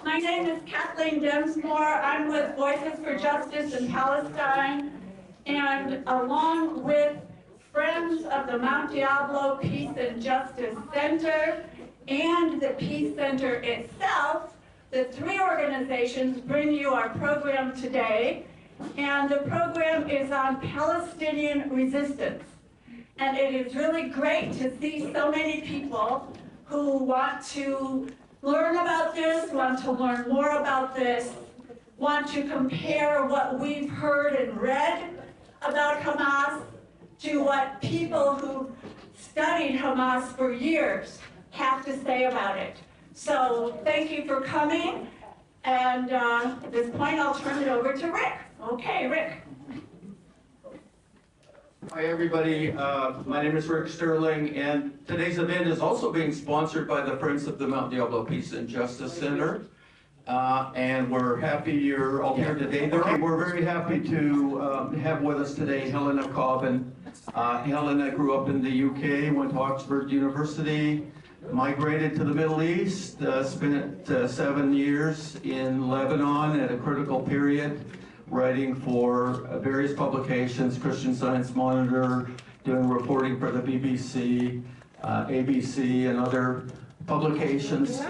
My name is Kathleen Densmore. I'm with Voices for Justice in Palestine, and along with Friends of the Mount Diablo Peace and Justice Center and the Peace Center itself, the three organizations bring you our program today, and the program is on Palestinian resistance. And it is really great to see so many people who want to learn about this, want to learn more about this, want to compare what we've heard and read about Hamas to what people who studied Hamas for years have to say about it. So thank you for coming, and at this point I'll turn it over to Rick. Okay, Rick. Hi everybody, my name is Rick Sterling, and today's event is also being sponsored by the Friends of the Mount Diablo Peace and Justice Center. And we're happy you're all here today. We're very happy to have with us today Helena Cobbin. Helena grew up in the UK, went to Oxford University, migrated to the Middle East, spent 7 years in Lebanon at a critical period, writing for various publications, Christian Science Monitor, doing reporting for the BBC, ABC, and other publications.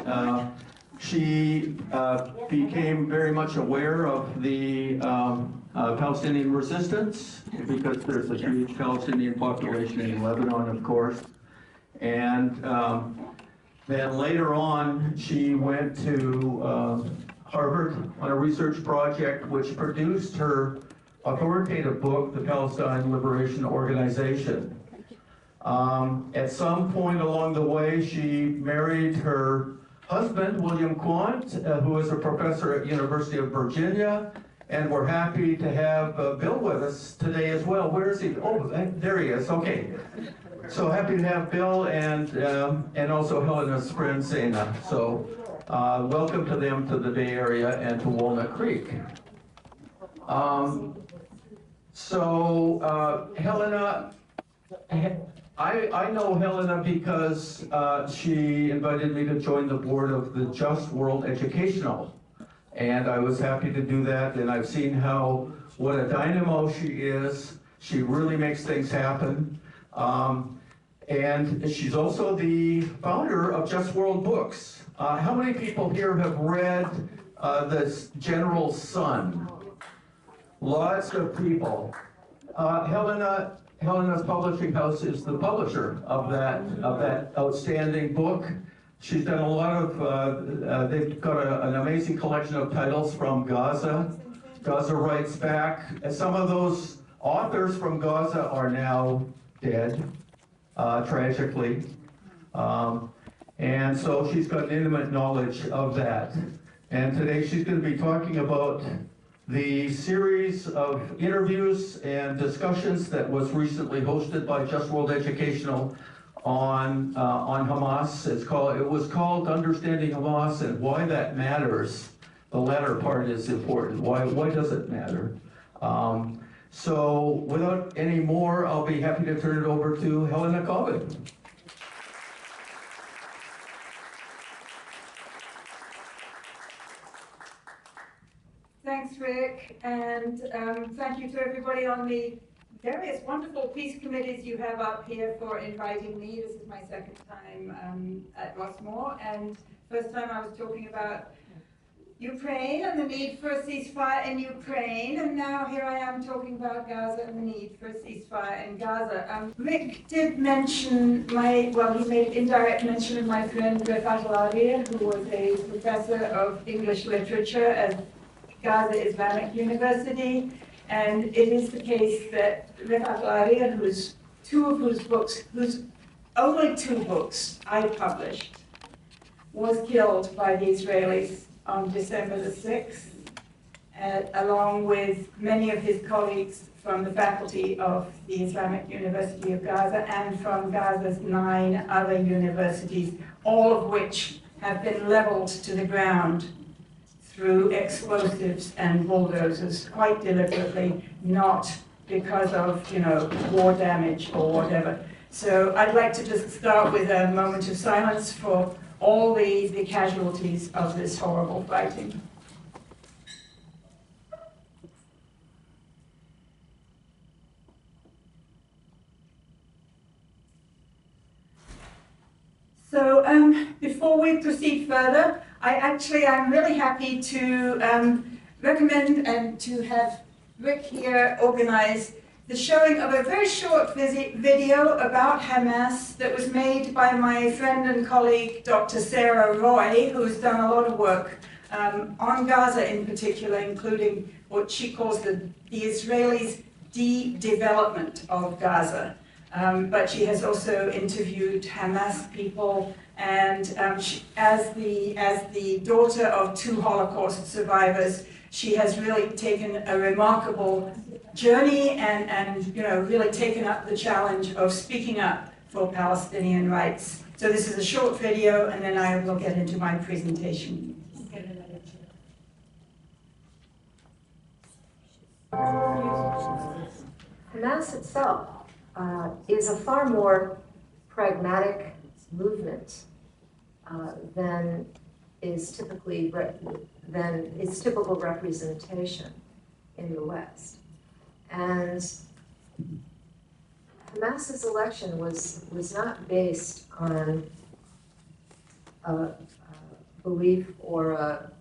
She became very much aware of the Palestinian Resistance, because there's a huge Palestinian population in Lebanon, of course. And then later on, she went to Harvard on a research project which produced her authoritative book, The Palestine Liberation Organization. At some point along the way, she married her husband, William Quant, who is a professor at University of Virginia, and we're happy to have Bill with us today as well. Where is he? Oh, there he is. Okay. So happy to have Bill and also Helena's friend, Sana. So welcome to them to the Bay Area and to Walnut Creek. Helena, I know Helena because she invited me to join the board of the Just World Educational, and I was happy to do that, and I've seen what a dynamo she is. She really makes things happen. And she's also the founder of Just World Books. How many people here have read The General Sun? Lots of people. Helena's publishing house is the publisher of that outstanding book. She's done a lot of, they've got an amazing collection of titles from Gaza. Gaza Writes Back. And some of those authors from Gaza are now dead, tragically. And so she's got an intimate knowledge of that. And today she's going to be talking about the series of interviews and discussions that was recently hosted by Just World Educational on Hamas. It was called Understanding Hamas and Why That Matters. The latter part is important. Why does it matter? So without any more, I'll be happy to turn it over to Helena Cobbin. Thanks, Rick, and thank you to everybody on the various wonderful peace committees you have up here for inviting me. This is my second time at Rossmore, and first time I was talking about Ukraine and the need for a ceasefire in Ukraine, and now here I am talking about Gaza and the need for a ceasefire in Gaza. Rick did mention he made indirect mention of my friend Rifat Al-Arya, who was a professor of English literature at Gaza Islamic University, and it is the case that Rifat Al-Arya, whose only two books I published, was killed by the Israelis on December the 6th, along with many of his colleagues from the faculty of the Islamic University of Gaza and from Gaza's 9 other universities, all of which have been leveled to the ground through explosives and bulldozers, quite deliberately, not because of, war damage or whatever. So I'd like to just start with a moment of silence for all the casualties of this horrible fighting. So before we proceed further, I'm really happy to recommend and to have Rick here organize the showing of a very short video about Hamas that was made by my friend and colleague, Dr. Sarah Roy, who's done a lot of work on Gaza in particular, including what she calls the Israelis' de-development of Gaza. But she has also interviewed Hamas people, and as the daughter of 2 Holocaust survivors, she has really taken a remarkable journey and really taken up the challenge of speaking up for Palestinian rights. So this is a short video, and then I will get into my presentation. Hamas itself is a far more pragmatic movement than is than its typical representation in the West. And Hamas's election was not based on a belief or a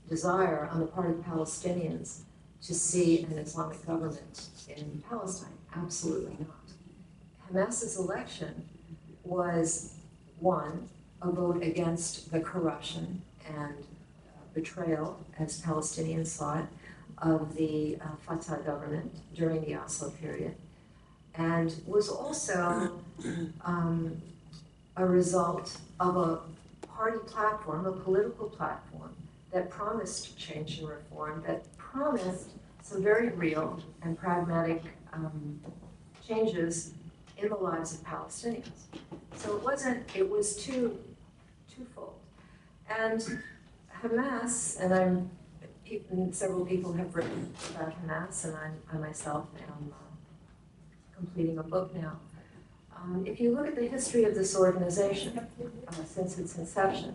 desire on the part of Palestinians to see an Islamic government in Palestine. Absolutely not. Hamas's election was, one, a vote against the corruption and betrayal, as Palestinians saw it, of the Fatah government during the Oslo period, and was also a result of a party platform, a political platform, that promised change and reform, that promised some very real and pragmatic changes in the lives of Palestinians. So it was twofold. And Hamas, and several people have written about Hamas, and I myself am completing a book now. If you look at the history of this organization since its inception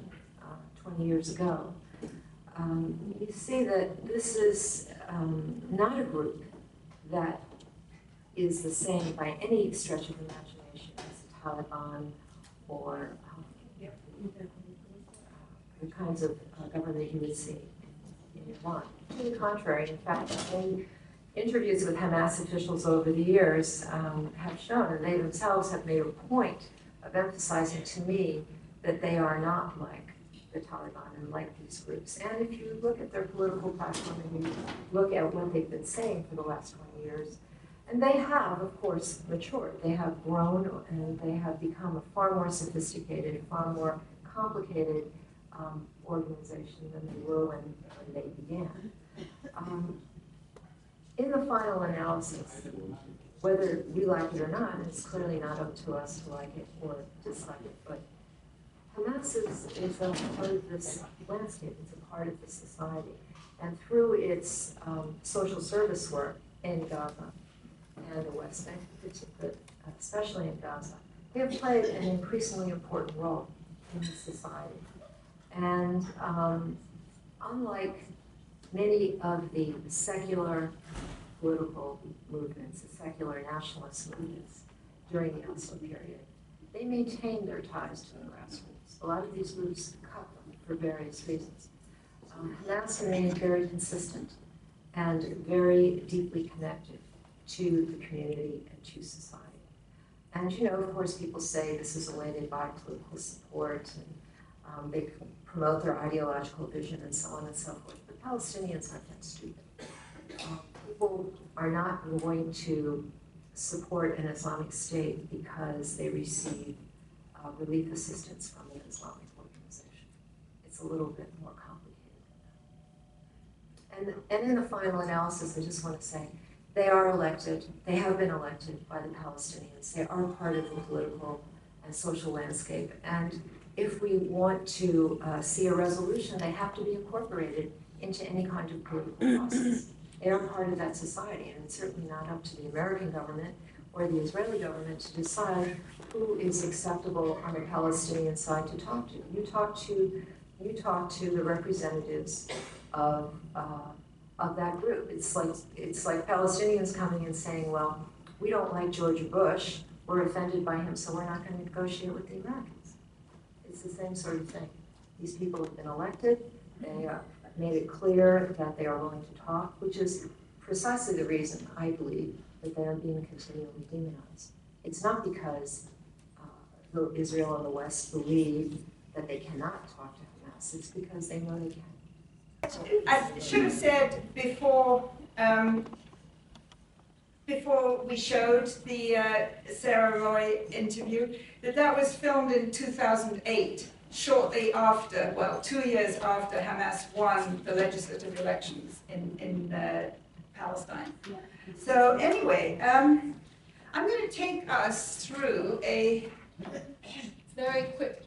20 years ago, you see that this is not a group that is the same by any stretch of imagination as the Taliban or the kinds of government you would see in Iran. To the contrary, in fact, many interviews with Hamas officials over the years have shown, and they themselves have made a point of emphasizing to me that they are not like the Taliban and like these groups. And if you look at their political platform and you look at what they've been saying for the last 20 years, and they have, of course, matured. They have grown and they have become a far more sophisticated, far more complicated organization than they were when they began. In the final analysis, whether we like it or not, it's clearly not up to us to like it or dislike it, but Hamas is a part of this landscape, it's a part of this society. And through its social service work in Gaza and the West Bank, but especially in Gaza, they have played an increasingly important role in society. And unlike many of the secular political movements, the secular nationalist movements during the Oslo period, they maintained their ties to the grassroots. A lot of these groups cut them for various reasons. Hamas remained very consistent and very deeply connected to the community and to society. And of course, people say this is a way they buy political support, and they promote their ideological vision and so on and so forth. But Palestinians aren't that stupid. People are not going to support an Islamic State because they receive relief assistance from an Islamic organization. It's a little bit more complicated than that. And in the final analysis, I just want to say, they are elected, they have been elected by the Palestinians. They are part of the political and social landscape. And if we want to see a resolution, they have to be incorporated into any kind of political process. They are part of that society, and it's certainly not up to the American government or the Israeli government to decide who is acceptable on the Palestinian side to talk to. You talk to the representatives of that group. It's like Palestinians coming and saying, well, we don't like George Bush, we're offended by him, so we're not going to negotiate with the Americans. It's the same sort of thing. These people have been elected, they made it clear that they are willing to talk, which is precisely the reason, I believe, that they are being continually demonized. It's not because Israel and the West believe that they cannot talk to Hamas, it's because they know they can. I should have said before we showed the Sarah Roy interview that was filmed in 2008, shortly after, well, 2 years after Hamas won the legislative elections in Palestine. So anyway, I'm going to take us through a very quick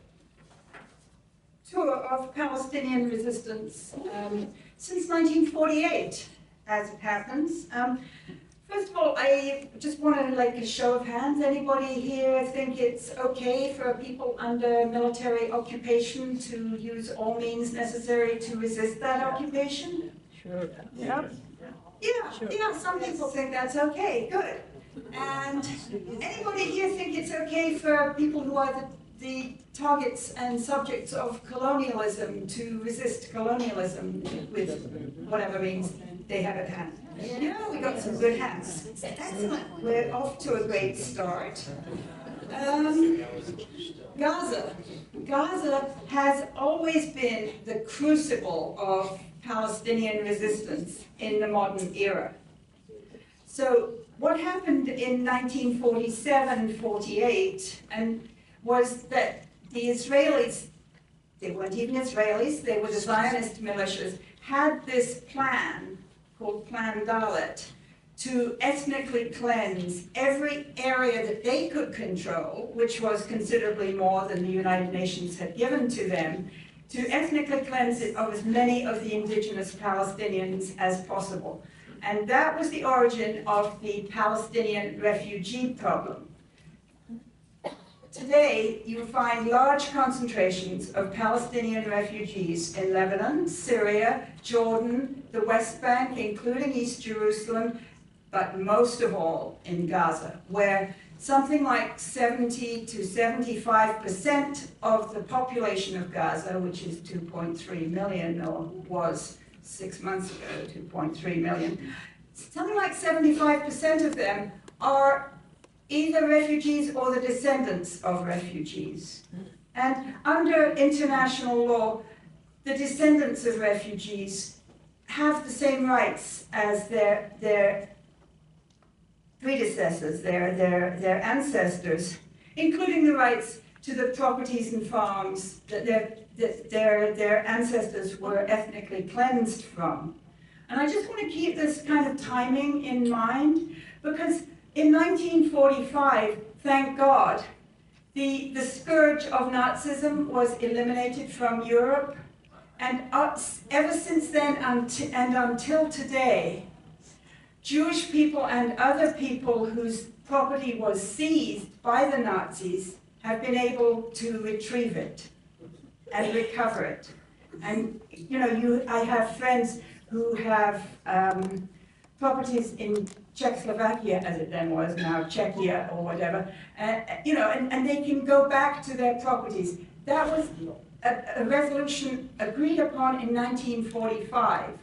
tour of Palestinian resistance since 1948, as it happens. First of all, I just want to, like, a show of hands. Anybody here think it's okay for people under military occupation to use all means necessary to resist that occupation? Sure. Yeah. Yeah, some people think that's okay, good. And anybody here think it's okay for people who are the targets and subjects of colonialism to resist colonialism with whatever means they have at hand? Yeah, we got some good hands. Excellent. We're off to a great start. Gaza. Gaza has always been the crucible of Palestinian resistance in the modern era. So what happened in 1947-48 was that the Israelis, they weren't even Israelis, they were the Zionist militias, had this plan called Plan Dalet to ethnically cleanse every area that they could control, which was considerably more than the United Nations had given to them, to ethnically cleanse it of as many of the indigenous Palestinians as possible. And that was the origin of the Palestinian refugee problem. Today, you find large concentrations of Palestinian refugees in Lebanon, Syria, Jordan, the West Bank, including East Jerusalem, but most of all in Gaza, where something like 70 to 75% of the population of Gaza, which is 2.3 million, or was 6 months ago, 2.3 million, something like 75% of them are either refugees or the descendants of refugees. And under international law, the descendants of refugees have the same rights as their predecessors, their ancestors, including the rights to the properties and farms that their ancestors were ethnically cleansed from. And I just want to keep this kind of timing in mind, because in 1945, thank God, the scourge of Nazism was eliminated from Europe, and ever since then and until today, Jewish people and other people whose property was seized by the Nazis have been able to retrieve it and recover it. And you know, I have friends who have properties in Czechoslovakia, as it then was, now Czechia or whatever, you know, and they can go back to their properties. That was a resolution agreed upon in 1945,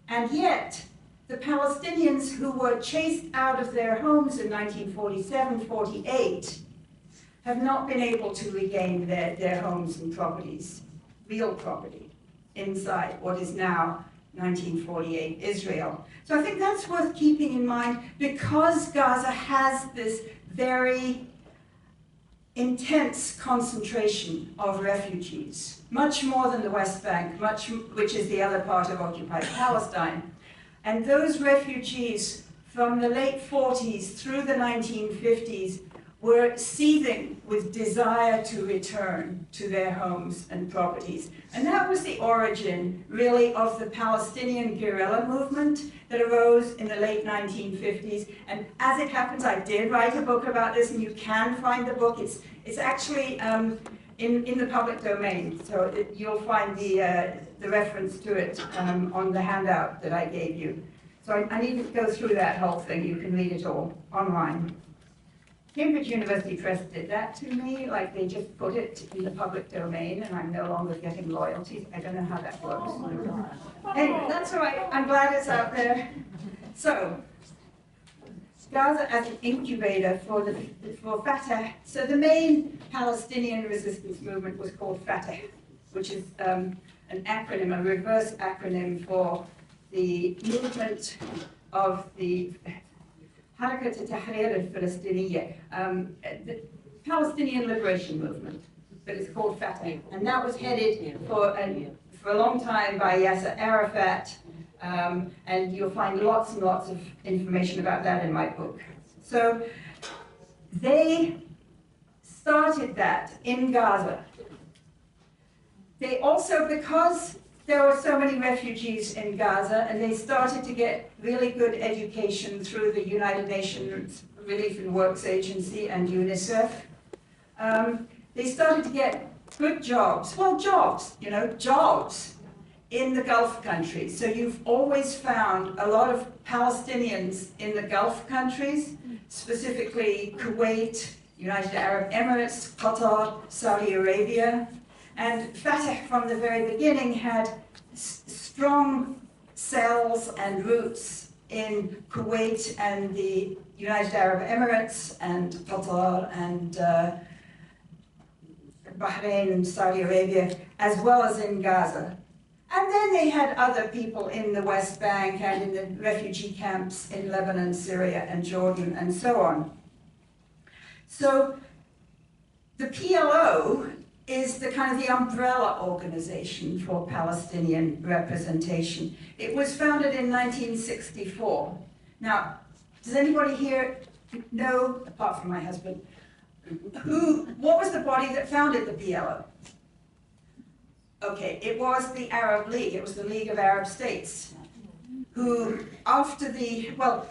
and yet the Palestinians who were chased out of their homes in 1947-48 have not been able to regain their homes and properties, real property, inside what is now 1948 Israel. So I think that's worth keeping in mind, because Gaza has this very intense concentration of refugees, much more than the West Bank, which is the other part of occupied Palestine. And those refugees from the late 40s through the 1950s were seething with desire to return to their homes and properties. And that was the origin, really, of the Palestinian guerrilla movement that arose in the late 1950s. And as it happens, I did write a book about this, and you can find the book. It's actually in the public domain, so you'll find the reference to it on the handout that I gave you. So I need to go through that whole thing. You can read it all online. Cambridge University Press did that to me, like they just put it in the public domain, and I'm no longer getting royalties. I don't know how that works. Anyway, that's all right. I'm glad it's out there. So, Gaza as an incubator for Fatah. So the main Palestinian resistance movement was called Fatah, which is an acronym, a reverse acronym for the movement of the Harakat al-Tahrir al-Palestiniya, the Palestinian Liberation Movement, but it's called Fatah. And that was headed for a long time by Yasser Arafat, and you'll find lots and lots of information about that in my book. So they started that in Gaza. They also, because there were so many refugees in Gaza, and they started to get really good education through the United Nations Relief and Works Agency and UNICEF. They started to get good jobs, well, jobs, jobs in the Gulf countries. So you've always found a lot of Palestinians in the Gulf countries, specifically Kuwait, United Arab Emirates, Qatar, Saudi Arabia. And Fatah, from the very beginning, had strong cells and roots in Kuwait and the United Arab Emirates and Qatar and Bahrain and Saudi Arabia, as well as in Gaza. And then they had other people in the West Bank and in the refugee camps in Lebanon, Syria, and Jordan, and so on. So the PLO is the kind of the umbrella organization for Palestinian representation. It was founded in 1964. Now, does anybody here know, apart from my husband, what was the body that founded the PLO? Okay, it was the Arab League. It was the League of Arab States, who after the, well,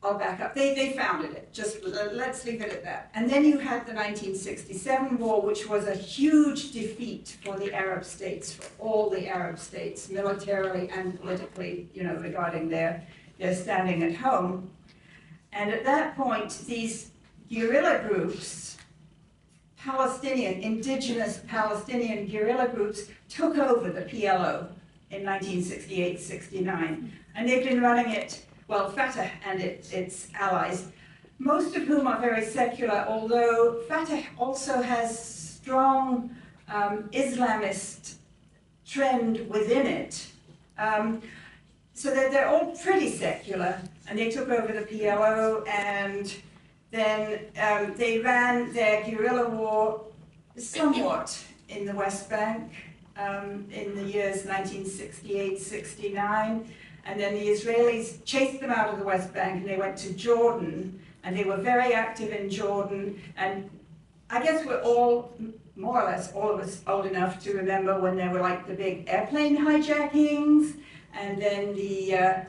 I'll back up. They founded it. Just let's leave it at that. And then you had the 1967 war, which was a huge defeat for the Arab states, for all the Arab states, militarily and politically, regarding their standing at home. And at that point, these guerrilla groups, indigenous Palestinian guerrilla groups, took over the PLO in 1968-69. And they've been running it, well, Fatah and its allies, most of whom are very secular, although Fatah also has strong Islamist trend within it. So they're all pretty secular, and they took over the PLO, and then they ran their guerrilla war somewhat in the West Bank in the years 1968-69. And then the Israelis chased them out of the West Bank, and they went to Jordan, and they were very active in Jordan. And I guess we're all, more or less, all of us old enough to remember when there were like the big airplane hijackings, and then the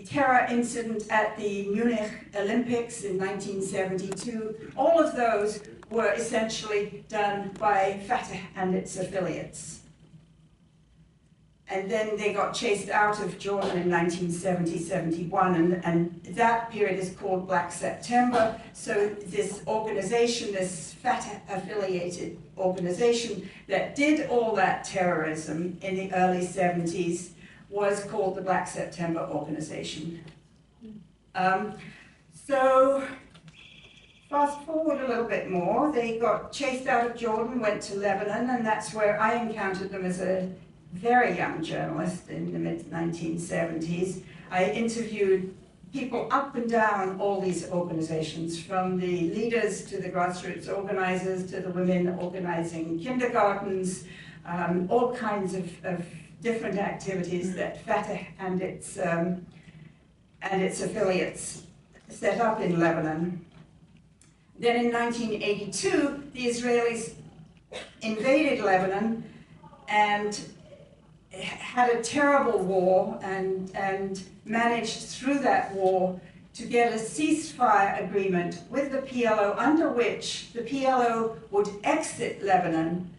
terror incident at the Munich Olympics in 1972. All of those were essentially done by Fatah and its affiliates. And then they got chased out of Jordan in 1970-71, and that period is called Black September. So this organization, this Fatah-affiliated organization that did all that terrorism in the early 70s was called the Black September Organization. So fast forward a little bit more, they got chased out of Jordan, went to Lebanon, and that's where I encountered them as a very young journalist in the mid-1970s. I interviewed people up and down all these organizations, from the leaders to the grassroots organizers to the women organizing kindergartens, all kinds of different activities that Fatah and its affiliates set up in Lebanon. Then in 1982, the Israelis invaded Lebanon and had a terrible war and managed through that war to get a ceasefire agreement with the PLO, under which the PLO would exit Lebanon.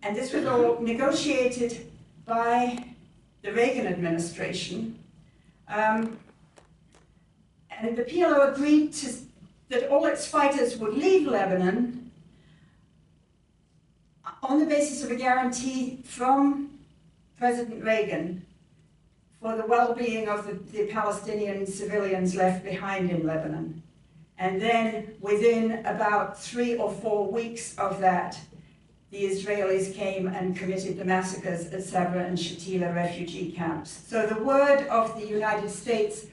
And this was all negotiated by the Reagan administration. And the PLO agreed that all its fighters would leave Lebanon on the basis of a guarantee from President Reagan for the well-being of the Palestinian civilians left behind in Lebanon. And then within about 3 or 4 weeks of that, the Israelis came and committed the massacres at Sabra and Shatila refugee camps. So the word of the United States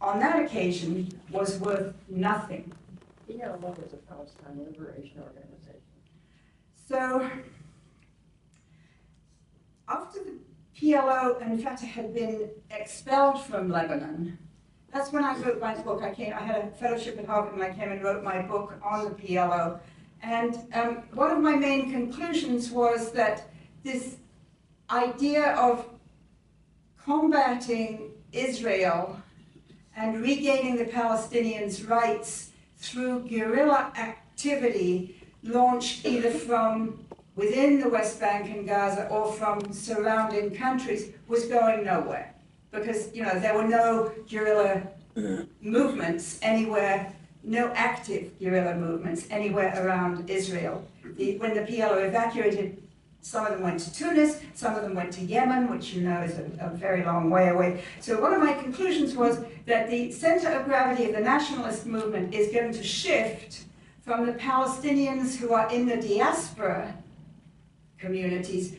on that occasion was worth nothing. PLO is a Palestine Liberation Organization. So after the PLO and Fatah had been expelled from Lebanon, that's when I wrote my book. I had a fellowship at Harvard and I came and wrote my book on the PLO. And one of my main conclusions was that this idea of combating Israel and regaining the Palestinians' rights through guerrilla activity launched either from within the West Bank and Gaza or from surrounding countries was going nowhere. Because, you know, there were no guerrilla movements anywhere, no active guerrilla movements anywhere around Israel. When the PLO evacuated, some of them went to Tunis, some of them went to Yemen, which you know is a very long way away. So one of my conclusions was that the center of gravity of the nationalist movement is going to shift from the Palestinians who are in the diaspora communities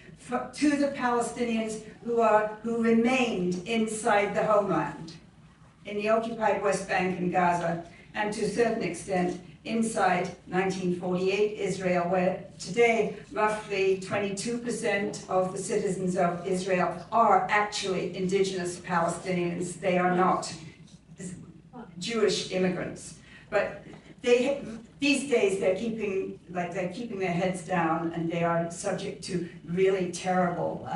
to the Palestinians who remained inside the homeland, in the occupied West Bank and Gaza, and to a certain extent inside 1948 Israel, where today roughly 22% of the citizens of Israel are actually indigenous Palestinians. They are not Jewish immigrants. But these days they're keeping their heads down, and they are subject to really terrible,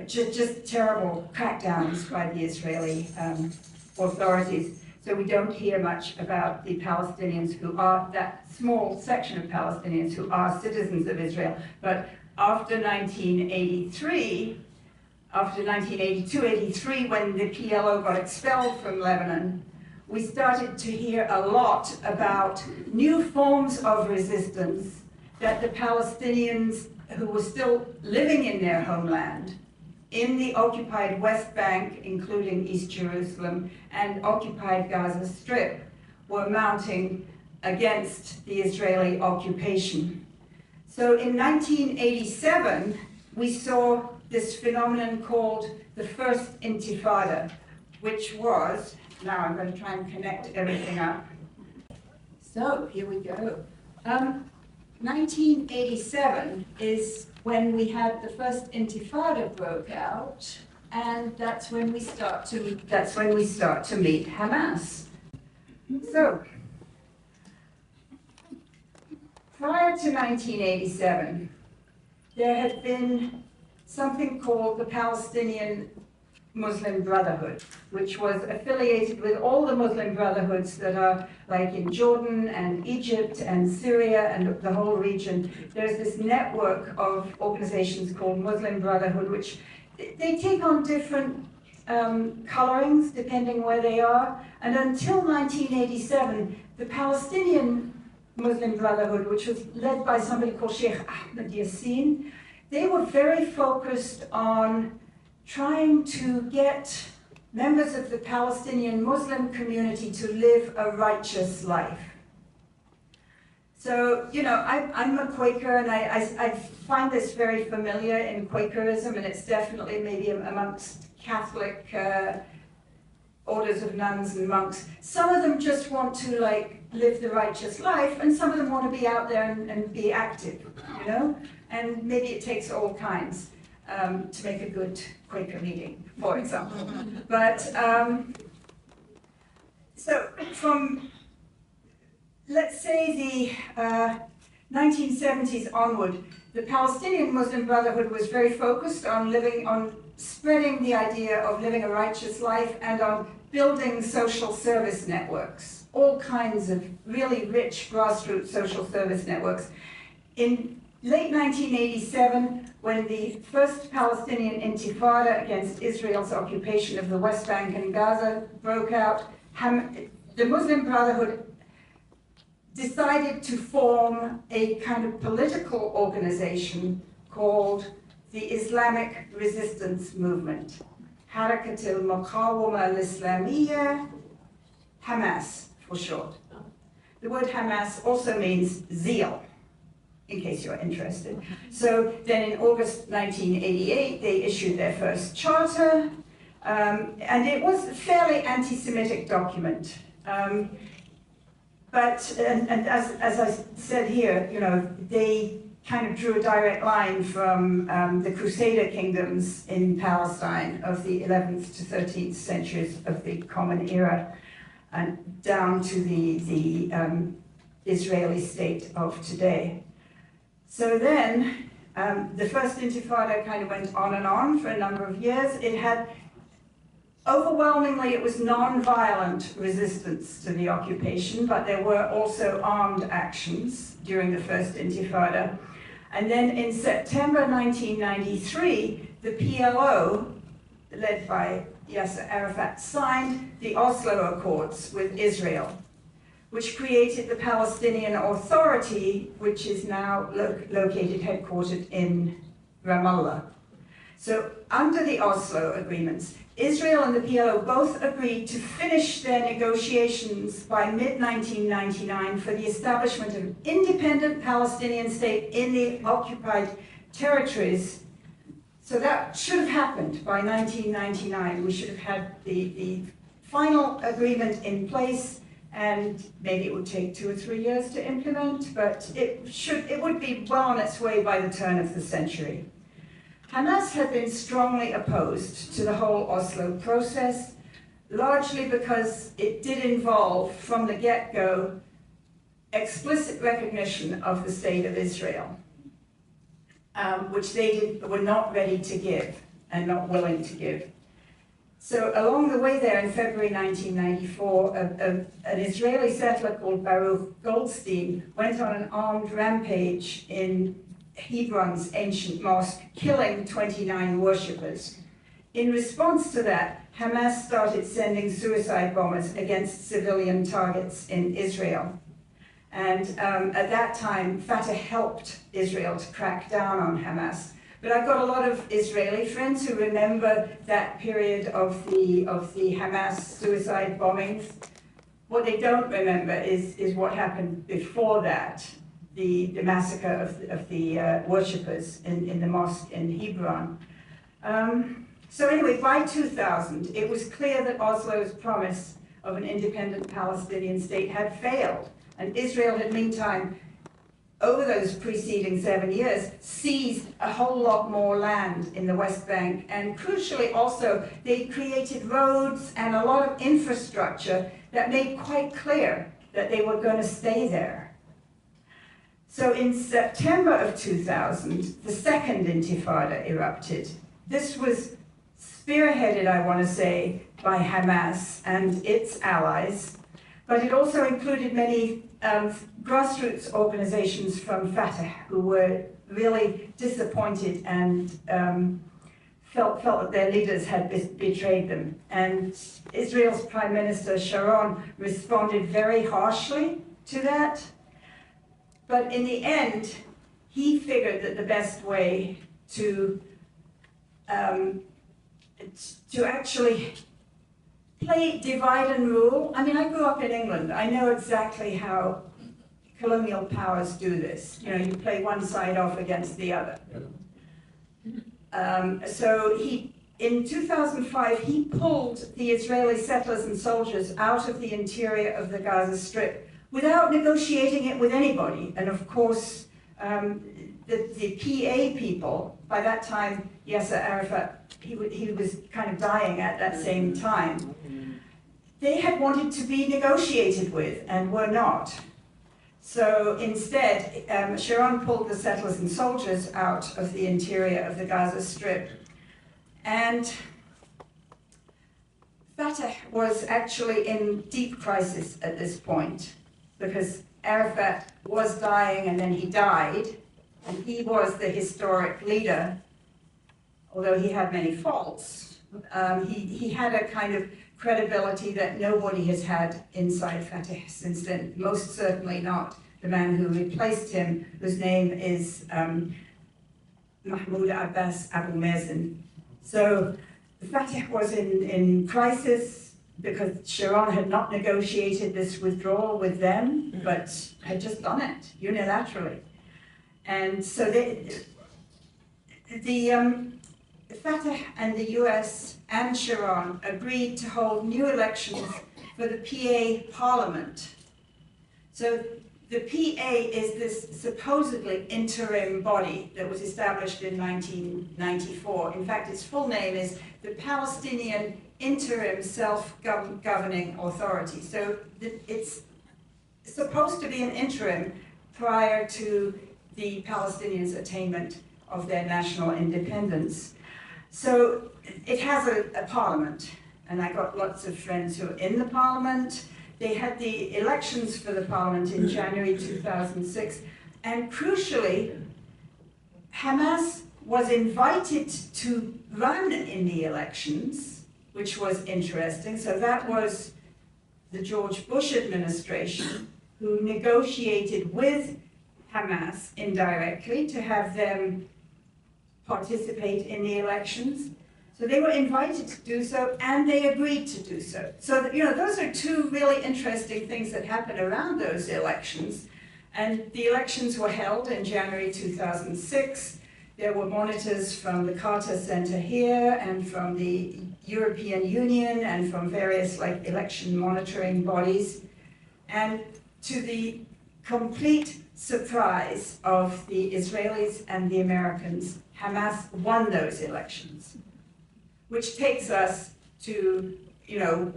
just terrible crackdowns by the Israeli authorities. So we don't hear much about the Palestinians who are, that small section of Palestinians who are citizens of Israel. But after 1983, after 1982-83, when the PLO got expelled from Lebanon, we started to hear a lot about new forms of resistance that the Palestinians who were still living in their homeland, in the occupied West Bank, including East Jerusalem, and occupied Gaza Strip, were mounting against the Israeli occupation. So in 1987, we saw this phenomenon called the First Intifada, which was, now I'm going to try and connect everything up. So here we go. 1987 is when we had the first Intifada broke out, and that's when we start to meet Hamas. So prior to 1987, there had been something called the Palestinian Muslim Brotherhood, which was affiliated with all the Muslim brotherhoods that are like in Jordan and Egypt and Syria and the whole region. There's this network of organizations called Muslim Brotherhood, which they take on different colorings depending where they are. And until 1987, the Palestinian Muslim Brotherhood, which was led by somebody called Sheikh Ahmed Yassin, they were very focused on trying to get members of the Palestinian Muslim community to live a righteous life. So, you know, I'm a Quaker, and I find this very familiar in Quakerism, and it's definitely maybe amongst Catholic orders of nuns and monks. Some of them just want to like live the righteous life, and some of them want to be out there and be active, you know? And maybe it takes all kinds to make a good Quaker meeting, for example. But So from, let's say, the 1970s onward, the Palestinian Muslim Brotherhood was very focused on spreading the idea of living a righteous life and on building social service networks, all kinds of really rich grassroots social service networks. In late 1987, when the first Palestinian Intifada against Israel's occupation of the West Bank and Gaza broke out, the Muslim Brotherhood decided to form a kind of political organization called the Islamic Resistance Movement, Harakat al-Muqawama al-Islamiyya, Hamas for short. The word Hamas also means zeal, in case you're interested. So then in August 1988, they issued their first charter, and it was a fairly anti-Semitic document. But as I said here, you know, they kind of drew a direct line from the Crusader kingdoms in Palestine of the 11th to 13th centuries of the Common Era, and down to the Israeli state of today. So then, the first Intifada kind of went on for a number of years. It had, overwhelmingly, it was non-violent resistance to the occupation, but there were also armed actions during the first Intifada. And then in September 1993, the PLO, led by Yasser Arafat, signed the Oslo Accords with Israel, which created the Palestinian Authority, which is now located, headquartered in Ramallah. So under the Oslo agreements, Israel and the PLO both agreed to finish their negotiations by mid-1999 for the establishment of an independent Palestinian state in the occupied territories. So that should have happened by 1999. We should have had the final agreement in place, and maybe it would take 2 or 3 years to implement, but it would be well on its way by the turn of the century. Hamas had been strongly opposed to the whole Oslo process, largely because it did involve, from the get-go, explicit recognition of the state of Israel, which they were not ready to give and not willing to give. So along the way there, in February 1994, an Israeli settler called Baruch Goldstein went on an armed rampage in Hebron's ancient mosque, killing 29 worshippers. In response to that, Hamas started sending suicide bombers against civilian targets in Israel. And at that time, Fatah helped Israel to crack down on Hamas. But I've got a lot of Israeli friends who remember that period of the Hamas suicide bombings. What they don't remember is what happened before that, the massacre of the worshippers in the mosque in Hebron. So anyway, by 2000, it was clear that Oslo's promise of an independent Palestinian state had failed, and Israel had meantime, over those preceding 7 years, seized a whole lot more land in the West Bank, and crucially also, they created roads and a lot of infrastructure that made quite clear that they were going to stay there. So in September of 2000, the second Intifada erupted. This was spearheaded, I want to say, by Hamas and its allies, but it also included many grassroots organizations from Fatah who were really disappointed and felt that their leaders had betrayed them. And Israel's Prime Minister Sharon responded very harshly to that. But in the end, he figured that the best way to actually play divide and rule. I mean, I grew up in England. I know exactly how colonial powers do this. You know, you play one side off against the other. So in 2005, he pulled the Israeli settlers and soldiers out of the interior of the Gaza Strip without negotiating it with anybody. And of course, the PA people, by that time, Yasser Arafat, he was kind of dying at that same time. they had wanted to be negotiated with and were not. So instead, Sharon pulled the settlers and soldiers out of the interior of the Gaza Strip. And Fatah was actually in deep crisis at this point, because Arafat was dying and then he died, and he was the historic leader, although he had many faults. He had a kind of credibility that nobody has had inside Fatah since then, most certainly not the man who replaced him, whose name is Mahmoud Abbas Abu Mazen. So Fatah was in crisis because Sharon had not negotiated this withdrawal with them, but had just done it unilaterally. And so Fatah and the US and Sharon agreed to hold new elections for the PA Parliament. So the PA is this supposedly interim body that was established in 1994. In fact, its full name is the Palestinian Interim Self-Governing Authority. So it's supposed to be an interim prior to the Palestinians' attainment of their national independence. So it has a parliament, and I got lots of friends who are in the parliament. They had the elections for the parliament in January 2006, and crucially, Hamas was invited to run in the elections, which was interesting. So that was the George Bush administration who negotiated with Hamas indirectly to have them participate in the elections. So they were invited to do so, and they agreed to do so. So, those are two really interesting things that happened around those elections. And the elections were held in January 2006. There were monitors from the Carter Center here, and from the European Union, and from various election monitoring bodies. And to the complete surprise of the Israelis and the Americans, Hamas won those elections. Which takes us to,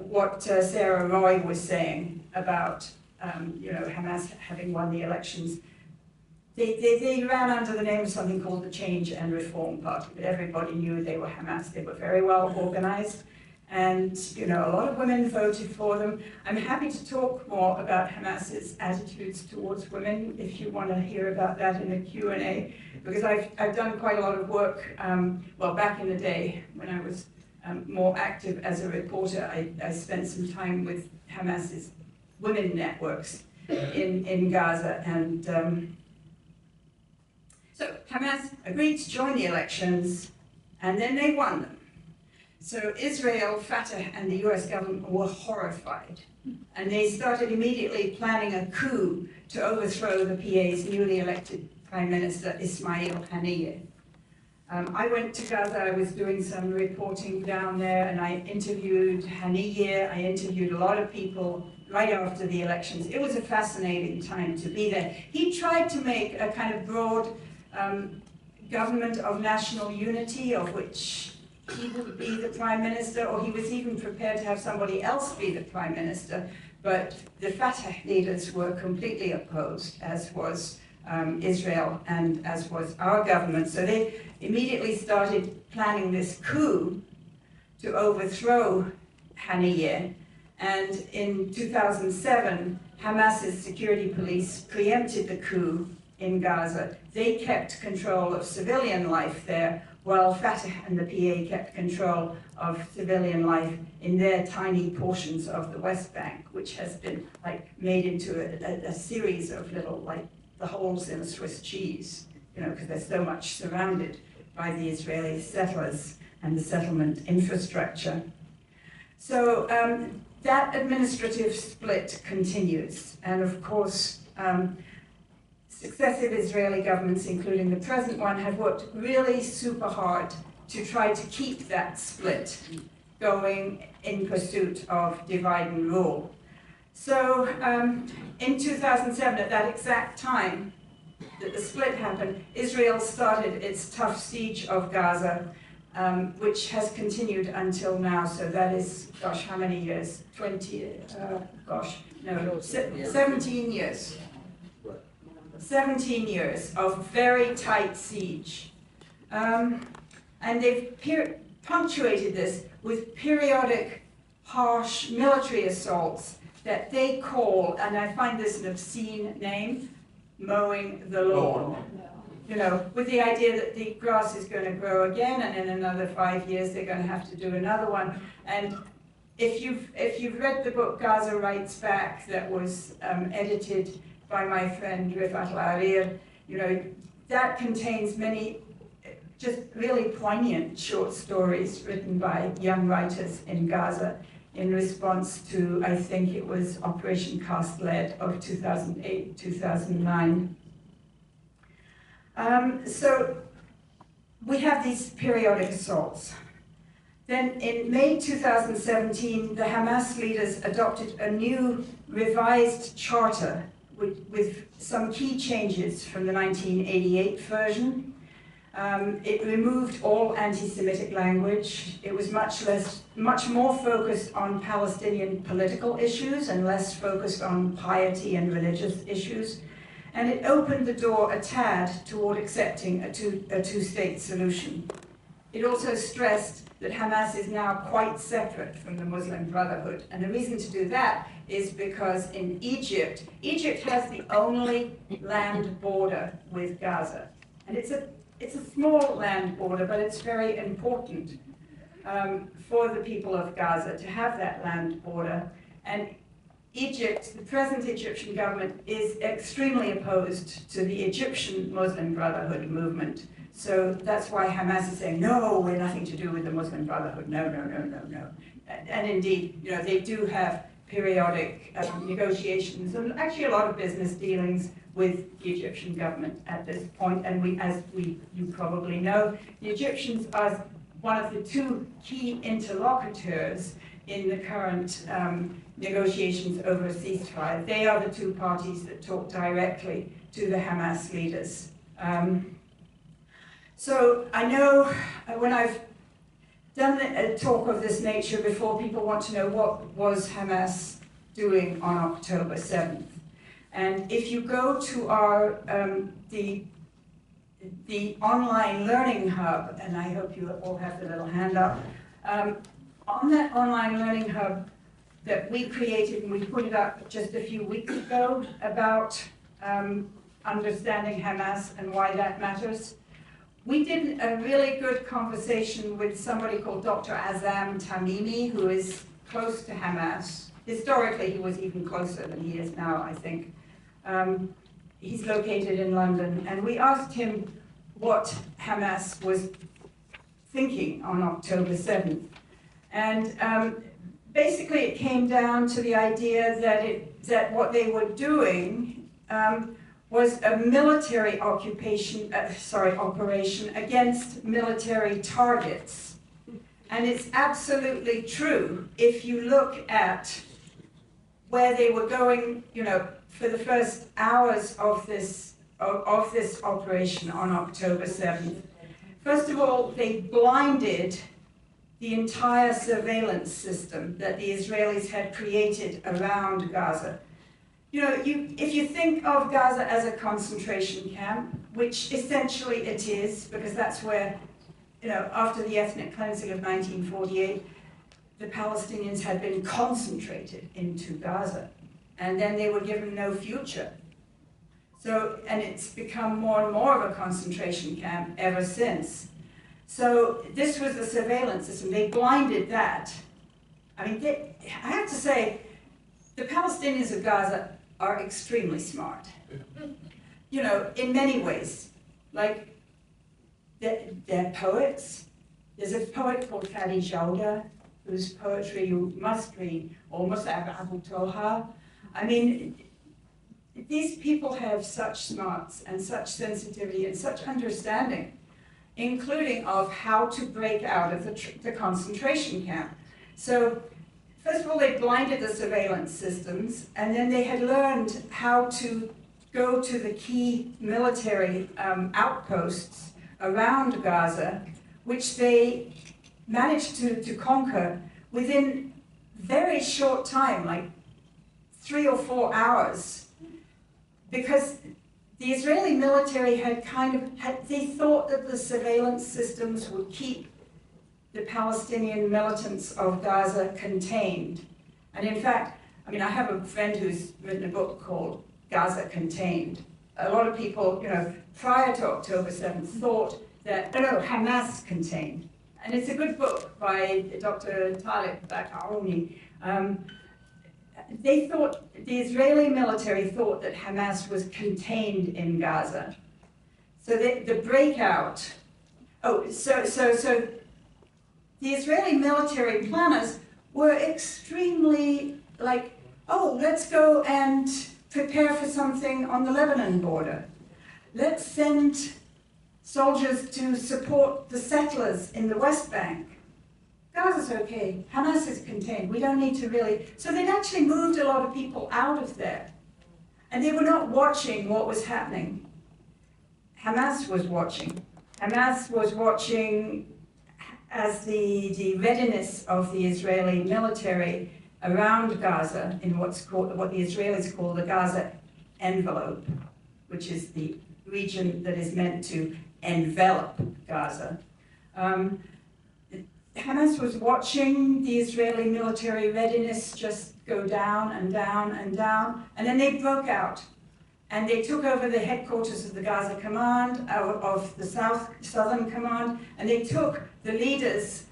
what Sarah Roy was saying about, Hamas having won the elections. They ran under the name of something called the Change and Reform Party, but everybody knew they were Hamas. They were very well organized, and, a lot of women voted for them. I'm happy to talk more about Hamas's attitudes towards women, if you want to hear about that in the Q&A. Because I've done quite a lot of work, back in the day when I was more active as a reporter, I spent some time with Hamas's women networks in Gaza. And so Hamas agreed to join the elections, and then they won them. So Israel, Fatah, and the US government were horrified. And they started immediately planning a coup to overthrow the PA's newly elected Prime Minister Ismail Haniyeh. I went to Gaza, I was doing some reporting down there, and I interviewed Haniyeh, I interviewed a lot of people right after the elections. It was a fascinating time to be there. He tried to make a kind of broad government of national unity, of which he would be the Prime Minister, or he was even prepared to have somebody else be the Prime Minister. But the Fatah leaders were completely opposed, as was Israel and as was our government. So they immediately started planning this coup to overthrow Haniyeh. And in 2007, Hamas's security police preempted the coup in Gaza. They kept control of civilian life there, while Fatah and the PA kept control of civilian life in their tiny portions of the West Bank, which has been made into a series of little the holes in a Swiss cheese, because they're so much surrounded by the Israeli settlers and the settlement infrastructure. So that administrative split continues. And of course, successive Israeli governments, including the present one, have worked really super hard to try to keep that split going in pursuit of divide and rule. So in 2007, at that exact time that the split happened, Israel started its tough siege of Gaza. which has continued until now. So that is, gosh, how many years? 17 years. 17 years of very tight siege. And they've punctuated this with periodic harsh military assaults that they call, and I find this an obscene name, mowing the lawn. You know, with the idea that the grass is going to grow again, and in another 5 years they're going to have to do another one. And if you've read the book Gaza Writes Back, that was edited by my friend Rifat Al-Arir, you know, that contains many just really poignant short stories written by young writers in Gaza in response to, I think it was Operation Cast Lead of 2008, 2009. So we have these periodic assaults. Then in May 2017, the Hamas leaders adopted a new revised charter with some key changes from the 1988 version. It removed all anti-Semitic language. It was much more focused on Palestinian political issues and less focused on piety and religious issues. And it opened the door a tad toward accepting a two-state solution. It also stressed that Hamas is now quite separate from the Muslim Brotherhood. And the reason to do that is because in Egypt has the only land border with Gaza. And it's a small land border, but it's very important for the people of Gaza to have that land border. And Egypt, the present Egyptian government, is extremely opposed to the Egyptian Muslim Brotherhood movement. So that's why Hamas is saying, no, we're nothing to do with the Muslim Brotherhood, no, no, no, no, no. And indeed, you know, they do have periodic negotiations and actually a lot of business dealings with the Egyptian government at this point. And you probably know, the Egyptians are one of the two key interlocutors in the current negotiations over a ceasefire. They are the two parties that talk directly to the Hamas leaders. So I know when I've done a talk of this nature before, people want to know what was Hamas doing on October 7th. And if you go to our the online learning hub, and I hope you all have the little hand up, on that online learning hub that we created, and we put it up just a few weeks ago about understanding Hamas and why that matters. We did a really good conversation with somebody called Dr. Azam Tamimi, who is close to Hamas. Historically, he was even closer than he is now, I think. He's located in London, and we asked him what Hamas was thinking on October 7th. And basically it came down to the idea that what they were doing was a military operation against military targets. And it's absolutely true if you look at where they were going, you know, for the first hours of this operation on October 7th. First of all, they blinded the entire surveillance system that the Israelis had created around Gaza. You know, if you think of Gaza as a concentration camp, which essentially it is, because that's where, you know, after the ethnic cleansing of 1948, the Palestinians had been concentrated into Gaza, and then they were given no future. So, and it's become more and more of a concentration camp ever since. So this was the surveillance system. They blinded that. I mean, I have to say, the Palestinians of Gaza are extremely smart. You know, in many ways. Like, they're poets. There's a poet called Fadi Jawda, whose poetry you must read, or Mus'ab Abu Toha. I mean, these people have such smarts and such sensitivity and such understanding, including of how to break out of the concentration camp. So, first of all, they blinded the surveillance systems, and then they had learned how to go to the key military outposts around Gaza which they managed to conquer within very short time, like 3 or 4 hours, because the Israeli military they thought that the surveillance systems would keep the Palestinian militants of Gaza contained. And in fact, I have a friend who's written a book called Gaza Contained. A lot of people, prior to October 7th thought that, no, Hamas contained. And it's a good book by Dr. Talib Bakarouni. The Israeli military thought that Hamas was contained in Gaza. So the breakout, so the Israeli military planners were extremely like, oh, let's go and prepare for something on the Lebanon border. Let's send soldiers to support the settlers in the West Bank. Gaza's okay, Hamas is contained, we don't need to really... So they'd actually moved a lot of people out of there. And they were not watching what was happening. Hamas was watching. Hamas was watching as the readiness of the Israeli military around Gaza in what the Israelis call the Gaza envelope, which is the region that is meant to envelop Gaza. Hamas was watching the Israeli military readiness just go down and down and down, and then they broke out. And they took over the headquarters of the Gaza Command, of the Southern Command, and they took the leaders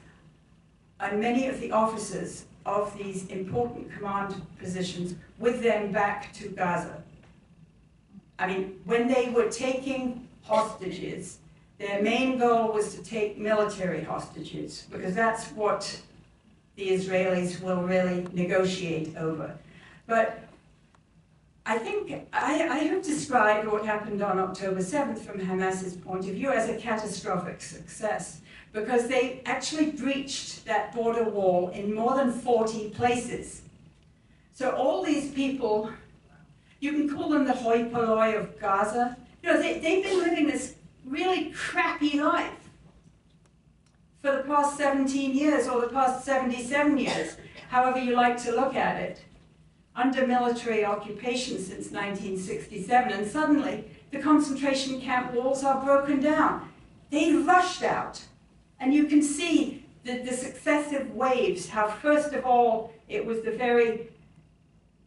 and many of the officers of these important command positions with them back to Gaza. When they were taking hostages, their main goal was to take military hostages, because that's what the Israelis will really negotiate over. But I think I have described what happened on October 7th from Hamas's point of view as a catastrophic success, because they actually breached that border wall in more than 40 places. So all these people, you can call them the hoi polloi of Gaza, they've been living this really crappy life for the past 17 years or the past 77 years, however you like to look at it, under military occupation since 1967, and suddenly the concentration camp walls are broken down. They rushed out, and you can see the successive waves, how first of all it was the very